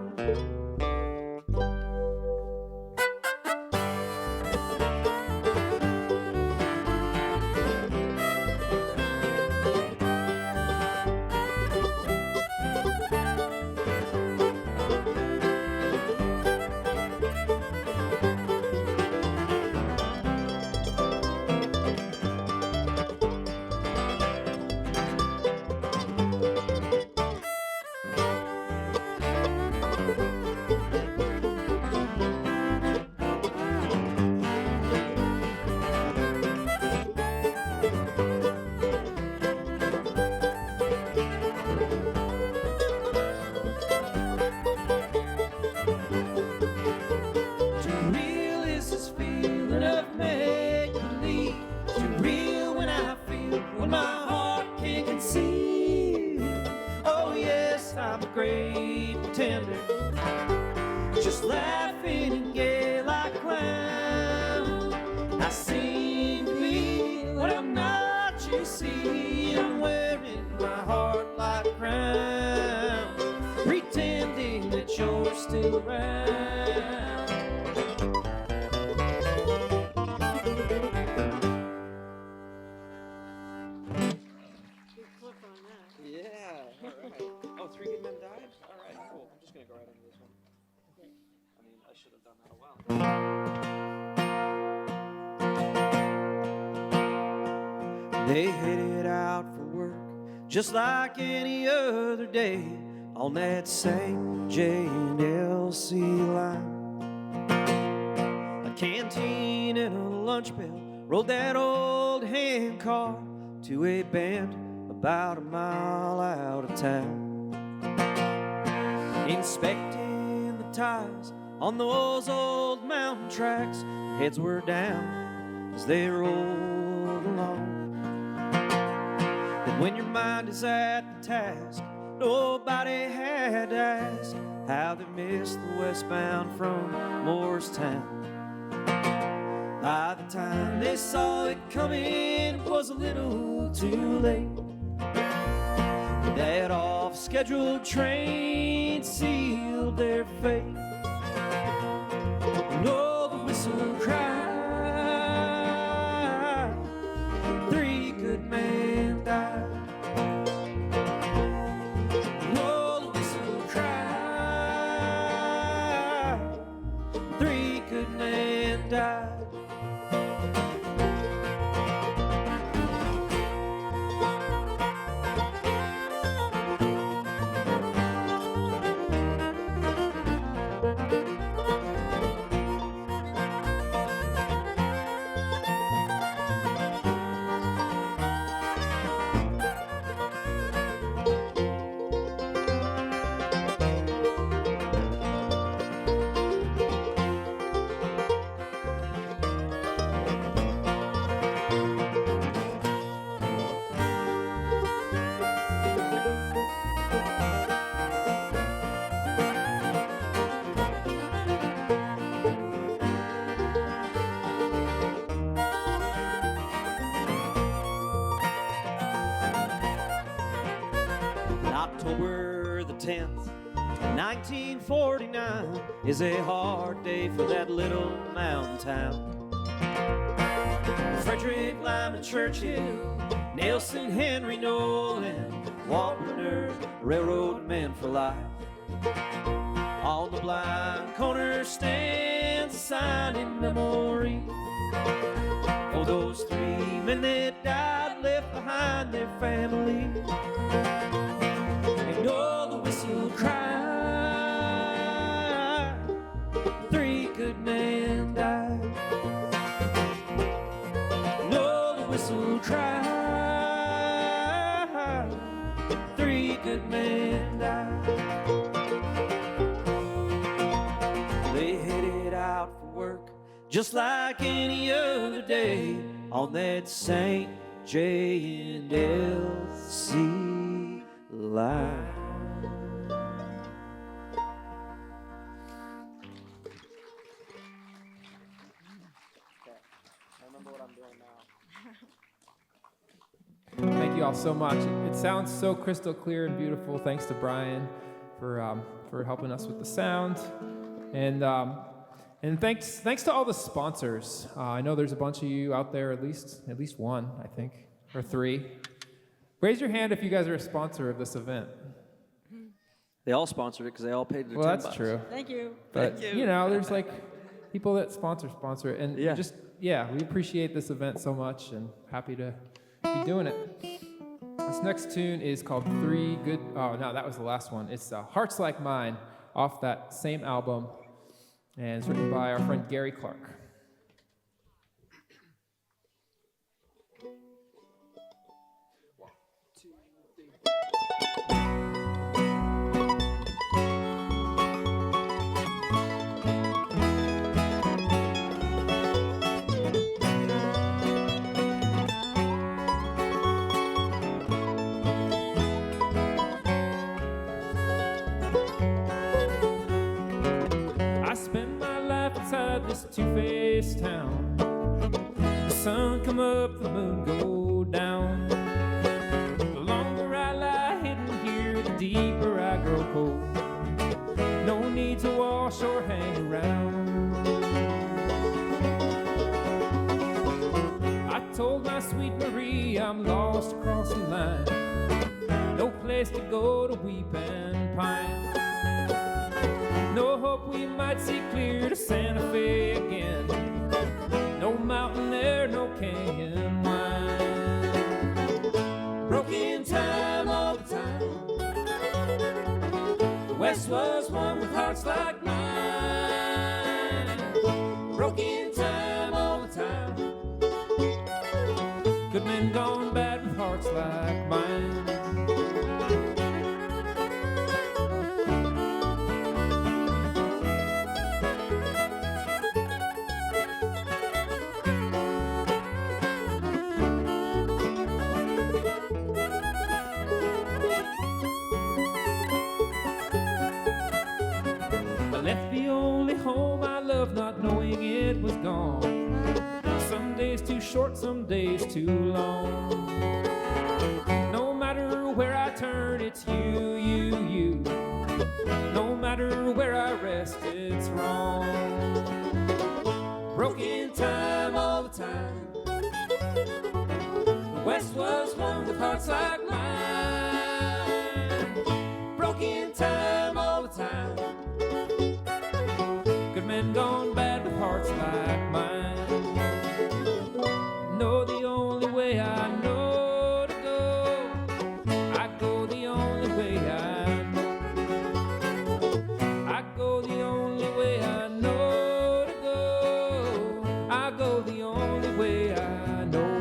Too real is this feeling of make-believe. Too real when I feel what my heart can't conceal. Oh yes, I'm a great pretender, just laughing and gay like a clown. I seem to be what I'm not, you see. I'm wearing my heart like a crown, pretending that you're still around. Good clip on that. Yeah, all right. Oh, 3 Good Men Died? All right, cool. I'm just going to go right into this one. I mean, I should have done that a while ago. They headed out for work just like any other day on that same J&LC line. A canteen and a lunch bell rolled that old hand car to a bend about a mile out of town. Inspecting the tires on those old mountain tracks, heads were down as they rolled along. And when your mind is at the task, nobody had to ask how they missed the westbound from Morristown. By the time they saw it coming, it was a little too late. That off-scheduled train sealed their fate. No whistle cry, 3 good men died. Oh, the whistle cry, 3 good men died. October the 10th, 1949 is a hard day for that little mountain town. Frederick Lyman Churchill, Nelson Henry Nolan, Walt Whitner, railroad men for life. On the blind corner stands a sign in memory for those 3 men that died, left behind their family. And oh, the whistle cry, 3 good men died. No, the whistle cry, 3 good men died. They headed out for work just like any other day on that St. J and L.C. line. Thank you all so much. It sounds so crystal clear and beautiful. Thanks to Brian for helping us with the sound, and thanks to all the sponsors. I know there's a bunch of you out there, at least one, I think, or 3. Raise your hand if you guys are a sponsor of this event. They all sponsored it because they all paid their $10. Well, that's true. Thank you. But there's like people that sponsor it, and Yeah. we appreciate this event so much, and happy to be doing it. This next tune is called 3 Good. Oh no, that was the last one. It's Hearts Like Mine off that same album, and it's written by our friend Gary Clark. This two-faced town. The sun come up, the moon go down. The longer I lie hidden here, the deeper I grow cold. No need to wash or hang around. I told my sweet Marie I'm lost across the line. No place to go to weep and pine. No hope we might see clear to Santa Fe again. No mountain air, no canyon wine. Broken time all the time. The West was one with hearts like mine. Broken time all the time. Good men gone bad with hearts like mine. Left the only home I loved, not knowing it was gone. Some days too short, some days too long. No matter where I turn, it's you, you, you. No matter where I rest, it's wrong. time all the time. The West was one with hearts like mine. Broken time all the time. Good men gone bad with hearts like mine. Know the only way I know to go, I go the only way I know. I go the only way I know to go, I go the only way I know.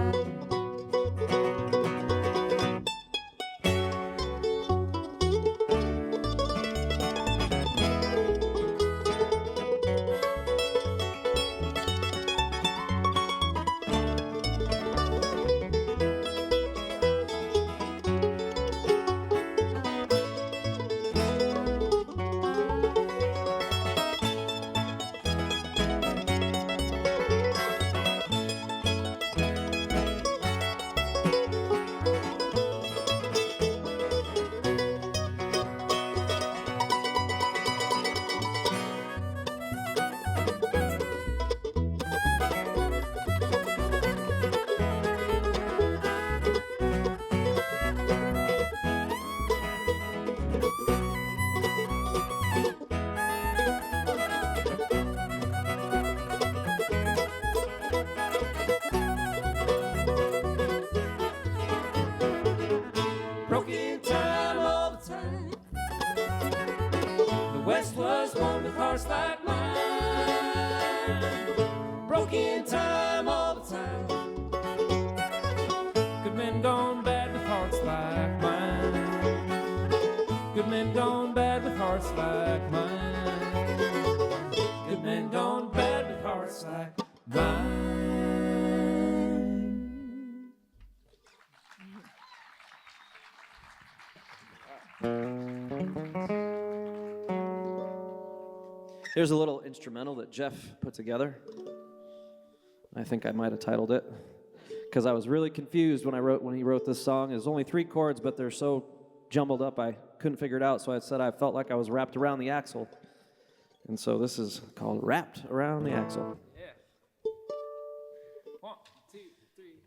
Broken time all the time. The West was one with hearts like mine. Broken time all the time. Good men gone bad with hearts like mine. Good men gone bad with hearts like mine. Good men gone bad with hearts like mine. Here's a little instrumental that Jeff put together. I think I might have titled it because I was really confused when he wrote this song. There's only 3 chords, but they're so jumbled up I couldn't figure it out. So I said I felt like I was wrapped around the axle, and so this is called "Wrapped Around the Axle." Yeah. 1, 2, 3.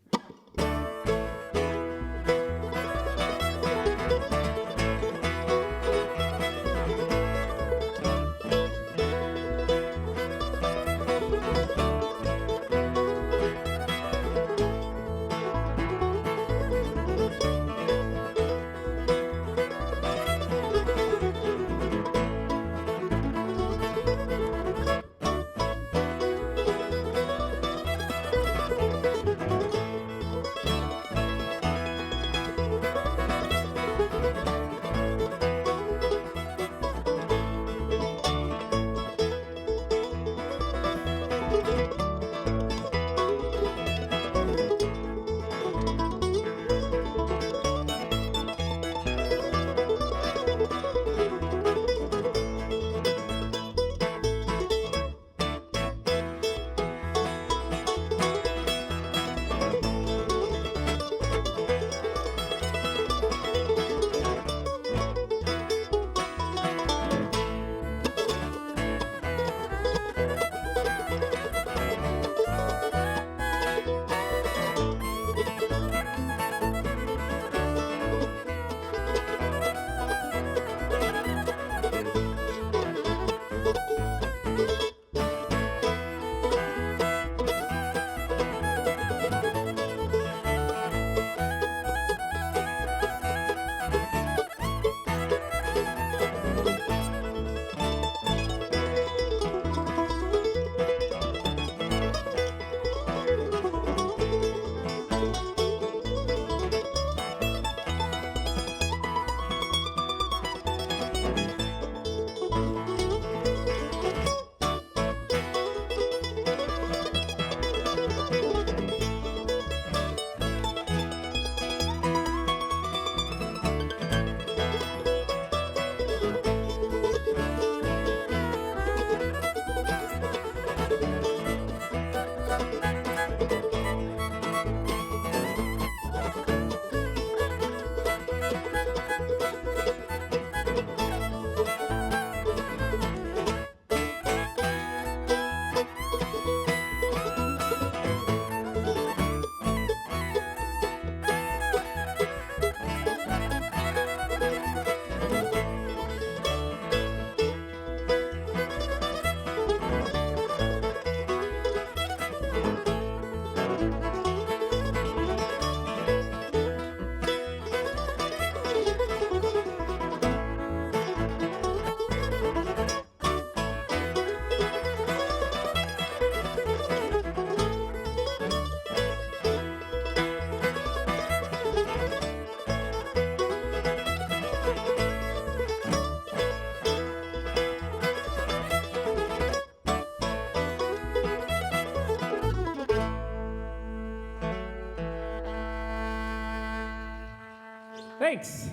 Thanks.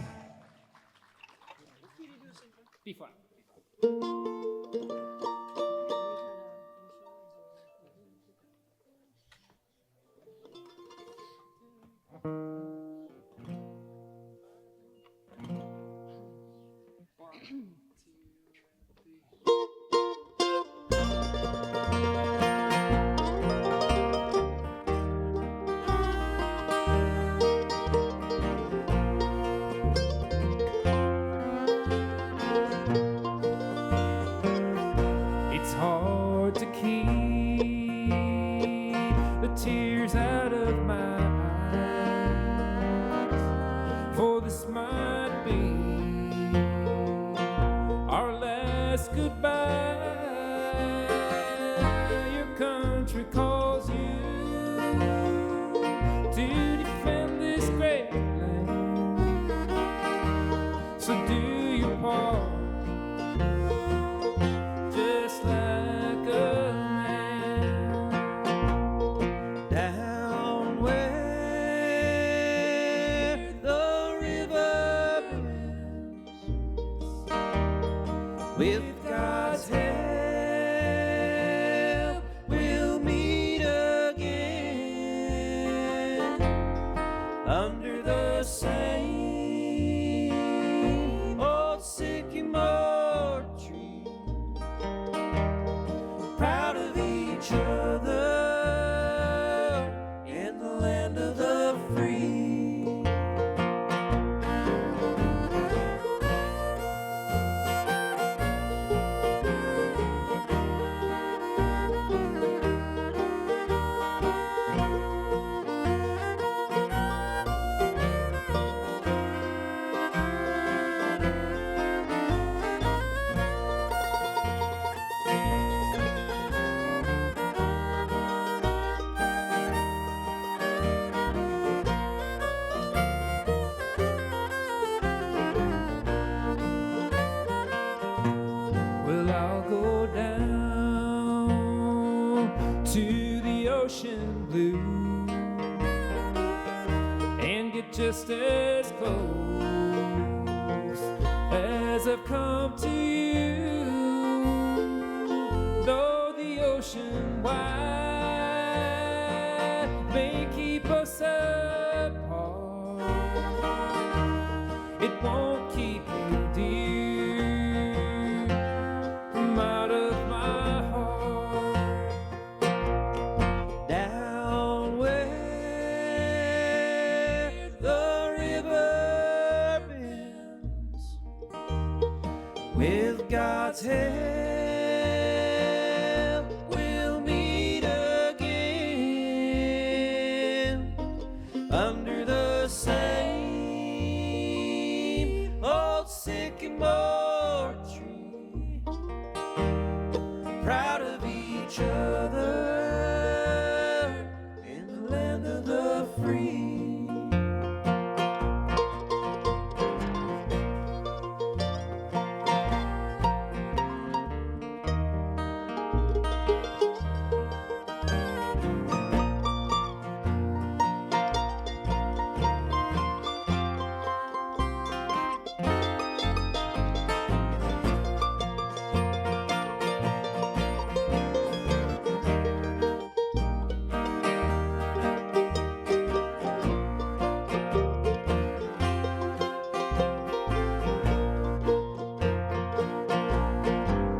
B flat. It's hard to keep the tears out of my eyes, for this might be our last goodbye. Your country calls you to defend this great land, so do your part. Just like a man. Down where the river bends, with God's help we'll meet again under the same old sycamore tree, proud of each other in the land of the free. Well, I'll go down to the ocean blue and get just as close as I've come to you. Though the ocean wide may keep us apart, it won't keep you dear from out of my heart. Down where the river bends, with God's help we'll meet again under the same old sycamore tree, proud of each other in the land of the free.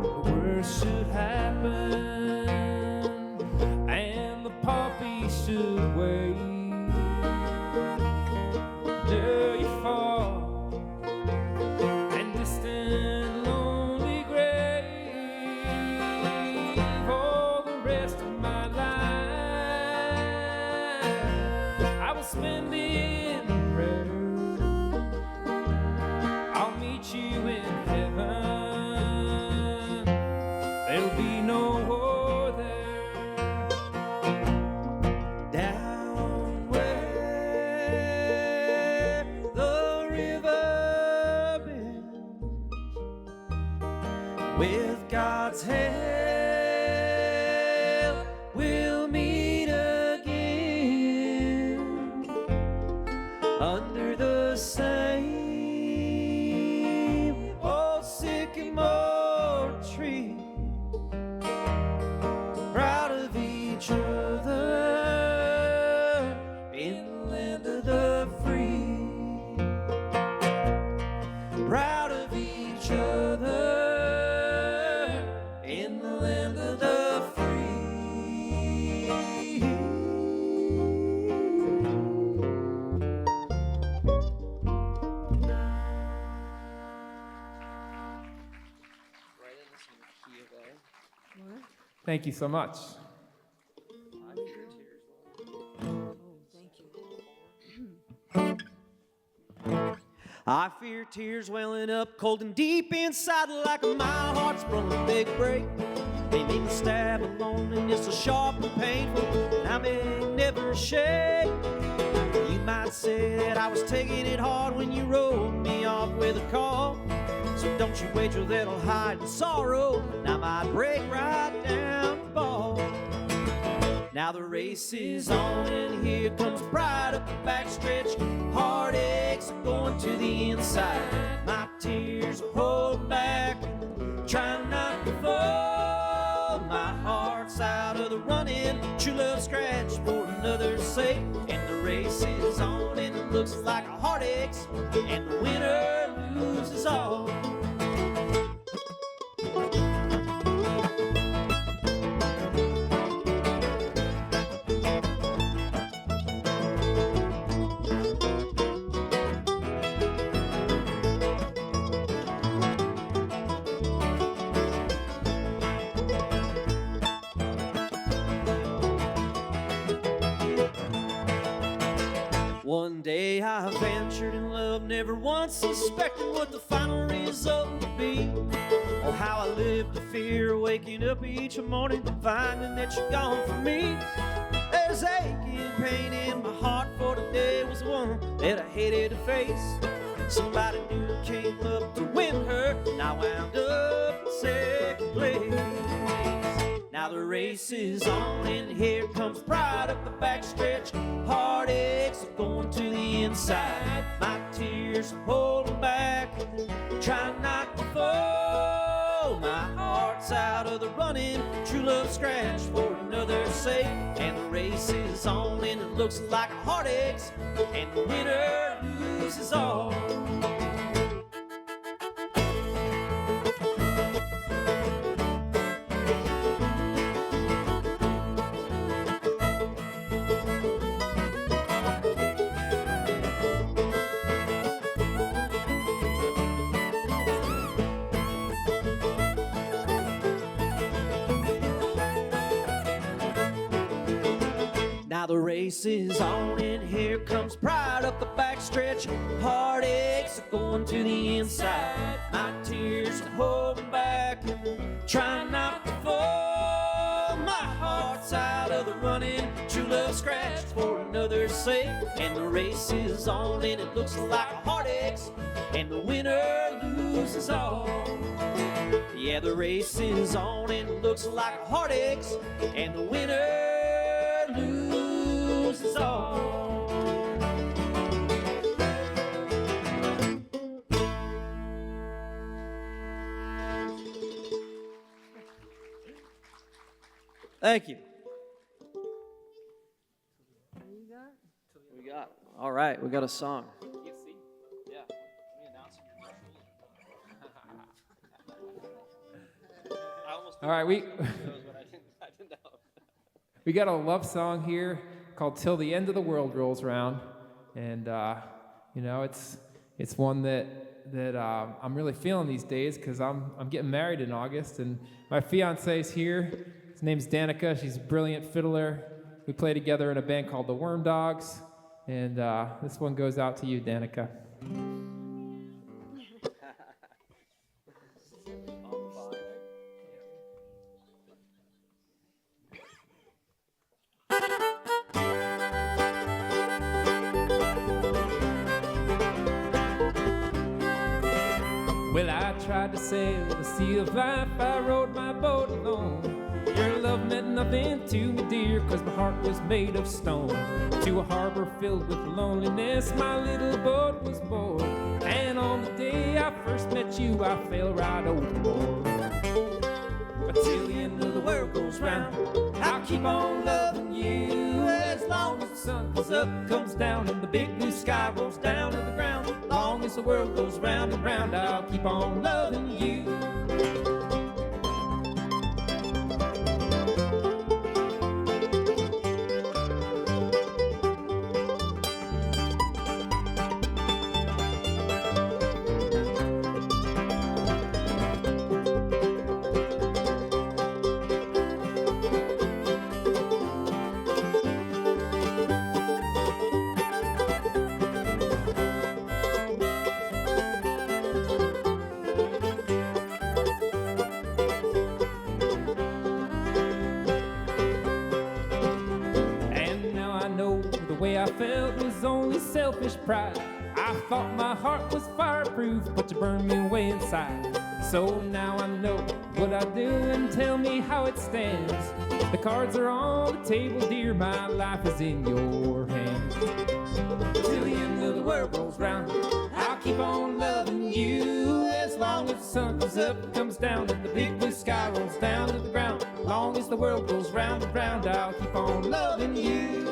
The worst should happen and the poppy should wait. There you fall and distant lonely grave. For the rest of my life I will spend in prayer. I'll meet you in heaven. There'll be no war there. Down where the river bends, with God's help we'll meet again under the same Thank you so much. I fear tears welling up cold and deep inside like my heart's sprung a big break. They make me stab alone and it's so sharp and painful, and I may never shake. You might say that I was taking it hard when you wrote me off with a call. So don't you wait till that'll hide in sorrow, and I might break right down the ball. Now the race is on and here comes pride up the backstretch. Heartaches are going to the inside. My tears are holding back, trying not to fall. My heart's out of the running, true love scratched for another's sake. And the race is on and it looks like a heartaches, and the winner loses all. One day I ventured in love, never once suspecting what the final result would be. Or how I lived to fear waking up each morning, finding that you're gone from me. There's aching pain in my heart, for today was the one that I hated to face. Somebody new came up to win her, and I wound up in second place. Now the race is on and here comes pride up the backstretch. Heartaches are going to the inside. My tears are holding back, trying not to fall. My heart's out of the running, true love scratched for another's sake. And the race is on and it looks like a heartaches, and the winner loses all. Now the race is on and here comes pride up the backstretch. Heartaches are going to the inside. My tears are holding back, trying not to fall. My heart's out of the running, true love scratched for another's sake. And the race is on and it looks like a heartaches, and the winner loses all. Yeah, the race is on and it looks like a heartaches, and the winner loses all. Thank you. We got. All right, we got a song. Yeah. All right, we got a love song here called "Till the End of the World Rolls Around," and you know, it's one that I'm really feeling these days because I'm getting married in August, and my fiance's here. His name's Danica. She's a brilliant fiddler. We play together in a band called the Worm Dogs, and this one goes out to you, Danica. Well, I tried to sail the sea of life, I rowed my boat alone. Your love meant nothing to me, dear, 'cause my heart was made of stone. To a harbor filled with loneliness, my little boat was moored. And on the day I first met you, I fell right overboard. But till the end of the world goes round, I'll keep on loving you. As long as the sun comes up, comes down, and the big blue sky rolls down to the ground. Long as the world goes round and round, I'll keep on loving you. the way I felt was only selfish pride. I thought my heart was fireproof, but you burned me way inside. So now I know what I do, and tell me how it stands. The cards are on the table, dear, my life is in your hands. Till the end of the world rolls round, I'll keep on loving you. As long as the sun comes up, comes down, and the big blue sky rolls down to the ground. Long as the world goes round and round, I'll keep on loving you.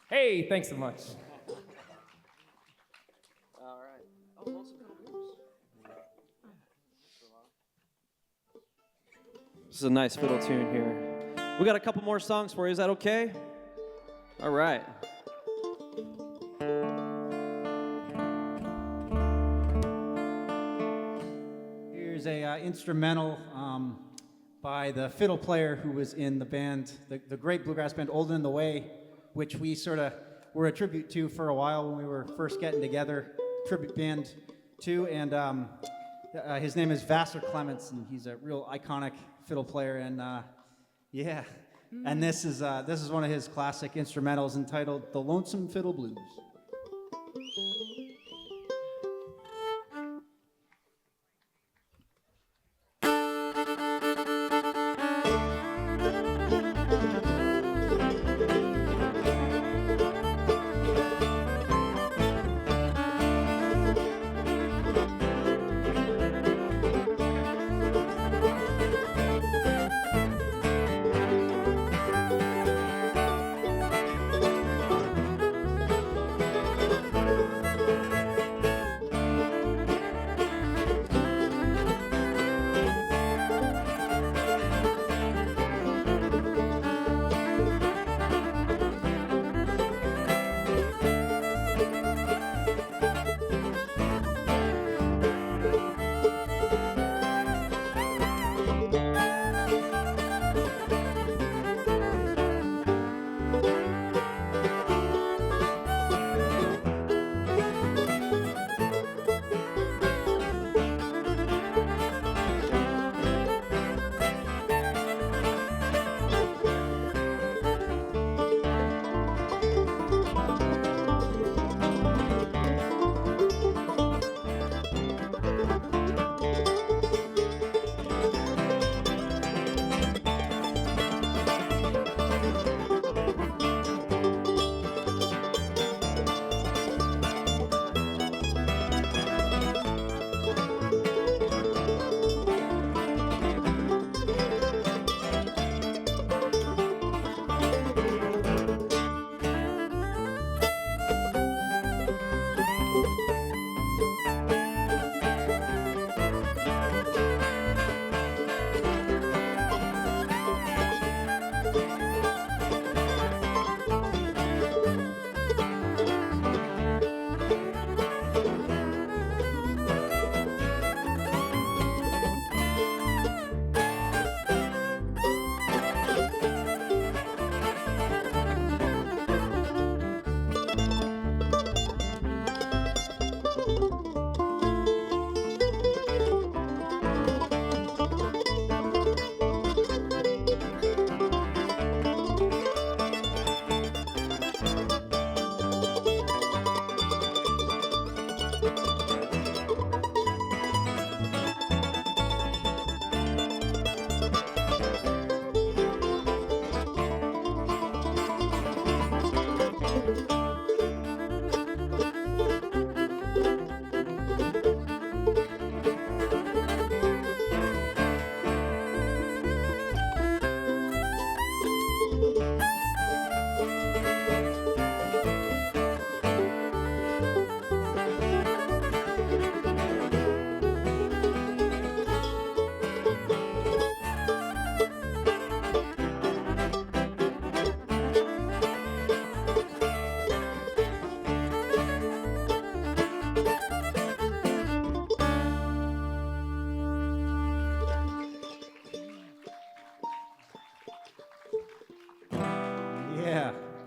Hey, thanks so much. All right. Oh, Lonesome Fiddle Blues. This is a nice fiddle tune here. We got a couple more songs for you. Is that okay? All right. Here's a instrumental by the fiddle player who was in the band, the great bluegrass band Old and the Way, which we sort of were a tribute to for a while when we were first getting together, tribute band to, and his name is Vassar Clements, and he's a real iconic fiddle player, and yeah, and this is one of his classic instrumentals entitled "The Lonesome Fiddle Blues."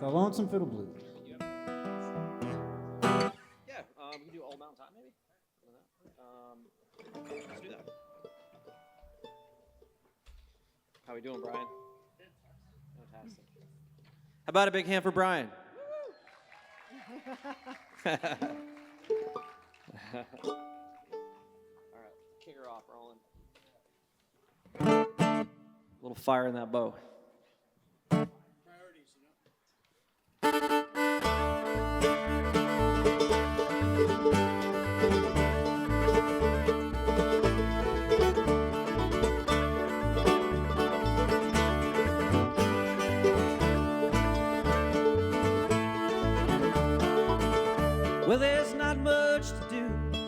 The Lonesome Fiddle Blues. Yeah, we can do Old Mountain Top, maybe? Let's do that. How we doing, Brian? Fantastic. How about a big hand for Brian? All right, kick her off, Roland. A little fire in that bow. Well, there's not much to do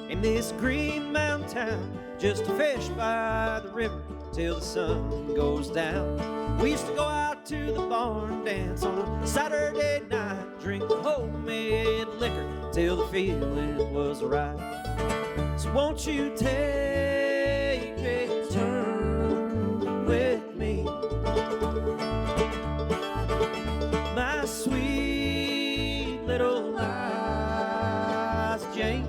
in this green mountain town, just to fish by the river till the sun goes down. We used to go out to the barn dance on a Saturday night, drink the homemade liquor till the feeling was right. So won't you take a turn with me, my sweet little Jane,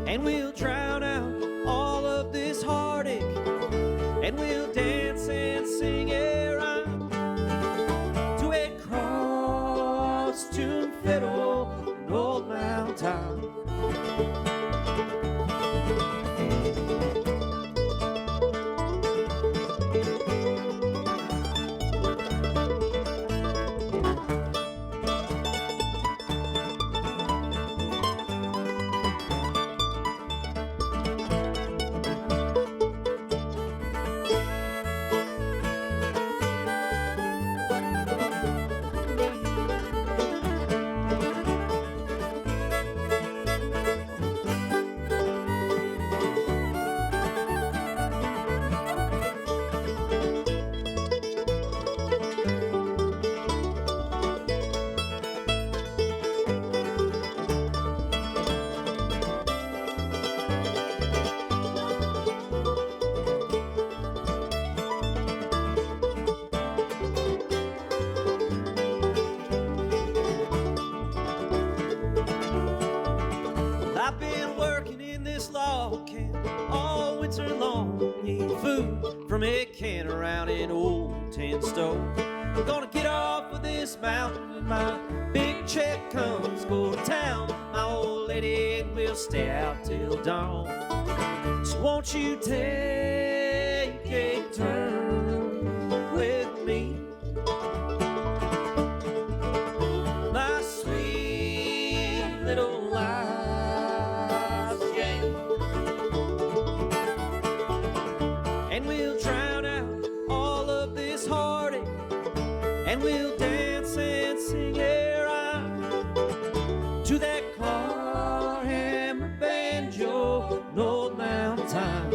and we'll drown out all of this heartache, and we'll dance and sing a rhyme to a cross-tuned fiddle in old Mount Town. I've been working in this log camp all winter long, eating food from a can around an old tin stove. I'm gonna get off of this mountain when my big check comes. Go to town, my old lady, and we'll stay out till dawn. So won't you take a turn with me, my sweet little Jane, and we'll drown out all of this heartache, and we'll dance and sing a rhyme to that claw hammer banjo, an old mountain time.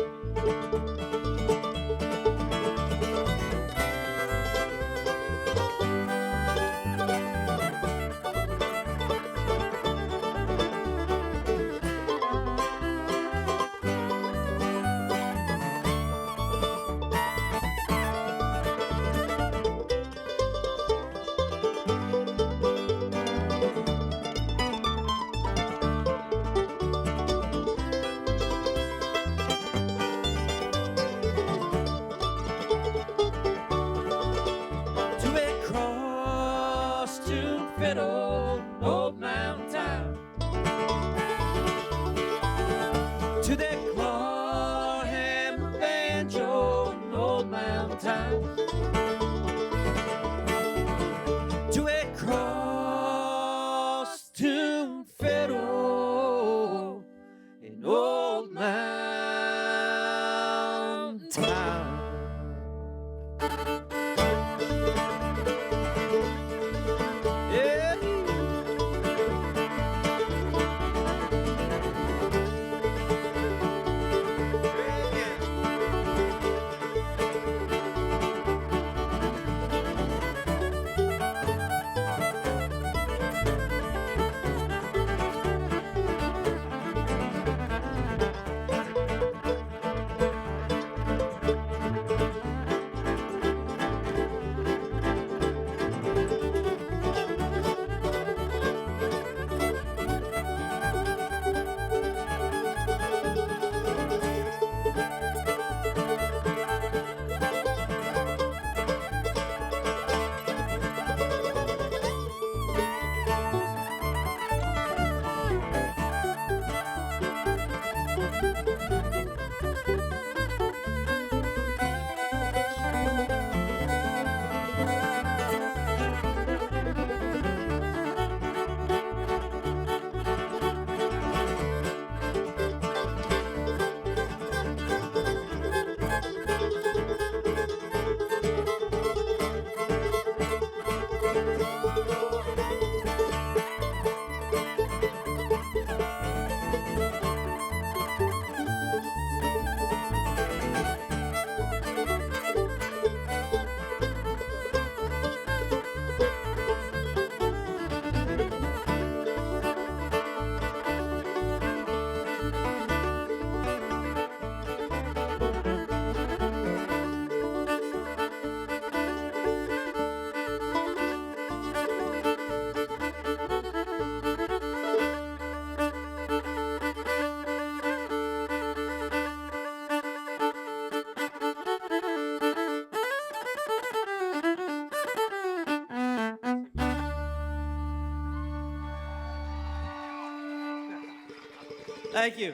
Thank you.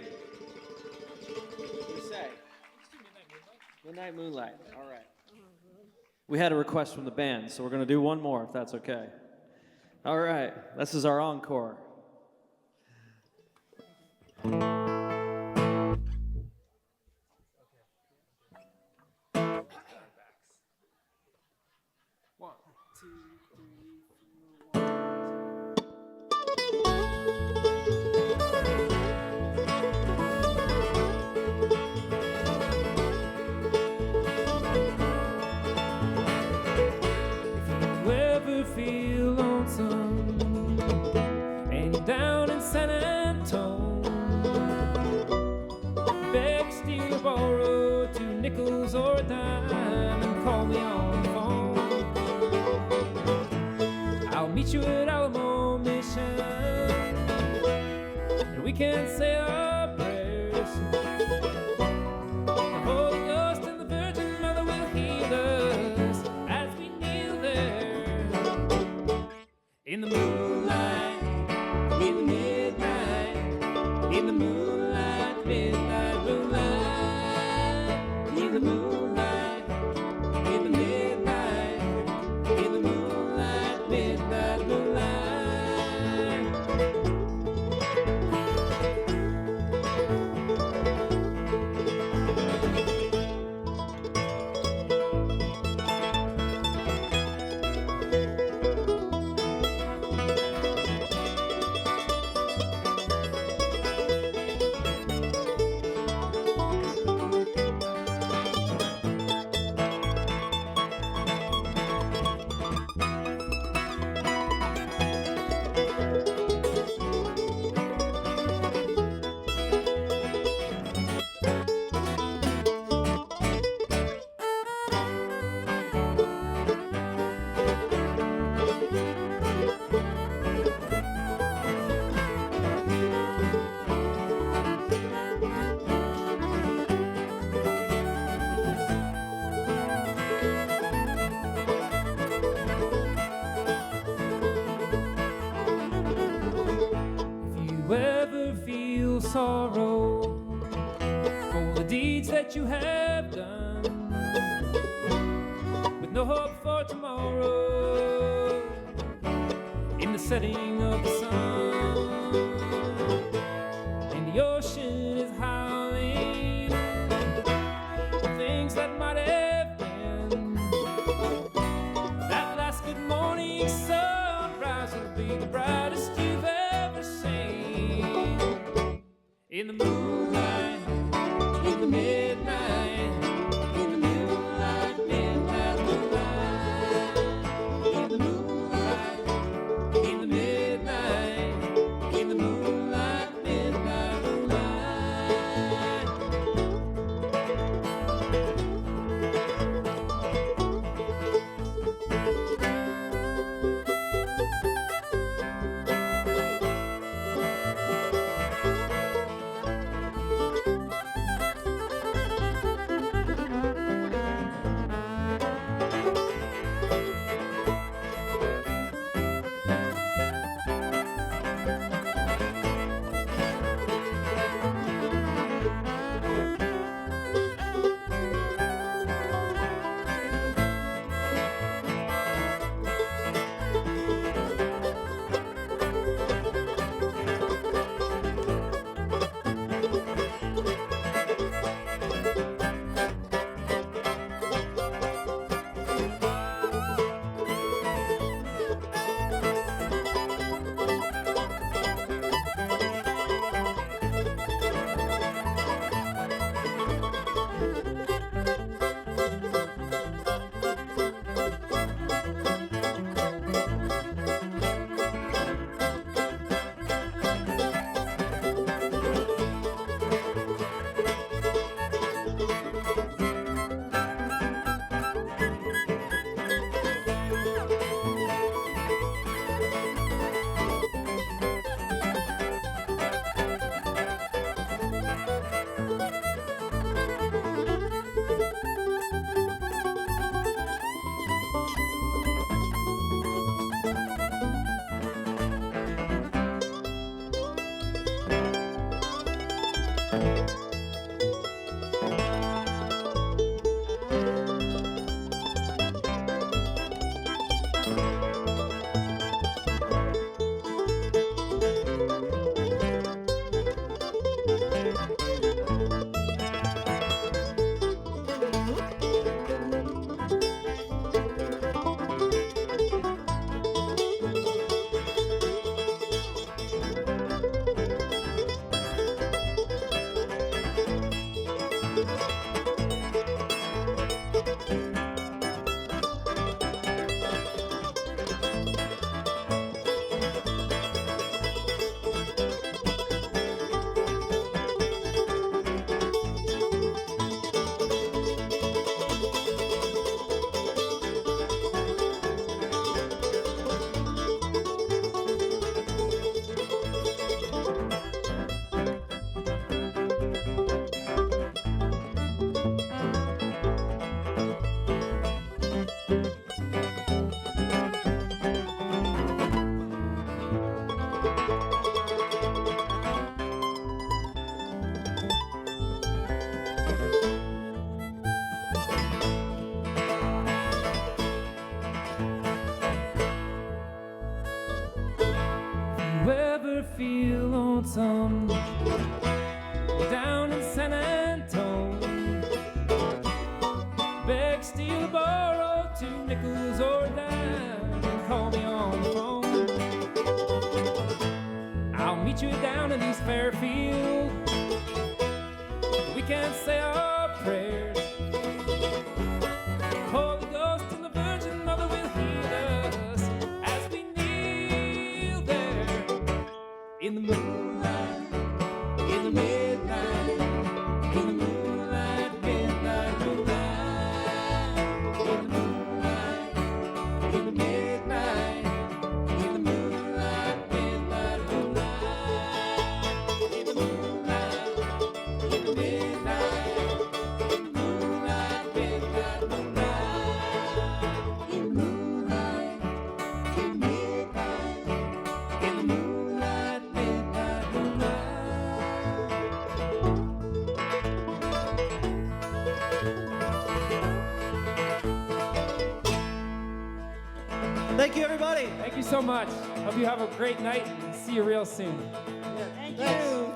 You say. Midnight Moonlight. All right. We had a request from the band, so we're going to do one more, if that's okay. All right. This is our encore. Feel lonesome and you're down in San Antone, beg, steal, or borrow 2 nickels or a dime and call me on the phone. I'll meet you at Alamo Mission and we can say our prayers. The Holy Ghost and the Virgin Mother will heal us as we kneel there. In the moonlight, in the midnight, in the moonlight, midnight moonlight, in the moonlight, in the midnight, in the moonlight, midnight moonlight. Sorrow for the deeds that you have done, with no hope for tomorrow, in the setting of the sun, and the ocean is howling for things that might have been. That last good morning sunrise will be the brightest you've ever seen. In the moonlight, in the midnight, in the moonlight, midnight moonlight, in the moonlight, in the midnight, in the moonlight, midnight moonlight. You ever feel lonesome down in San Antone? Beg, steal, borrow 2 nickels or a dime and call me on the phone. I'll meet you down in East Fairfield. We can say our prayers. Holy Ghost and the Virgin Mother will heal us as we kneel there in the moonlight, in the midnight, in the moonlight, midnight, moonlight, in the moonlight, in the midnight, in the moonlight, midnight, moonlight, in the moonlight, in the midnight, in the moonlight, midnight, moonlight, in the moonlight, in the midnight, in the moonlight, midnight, moonlight. Thank you, everybody. Thank you so much. Hope you have a great night and see you real soon. Thank you.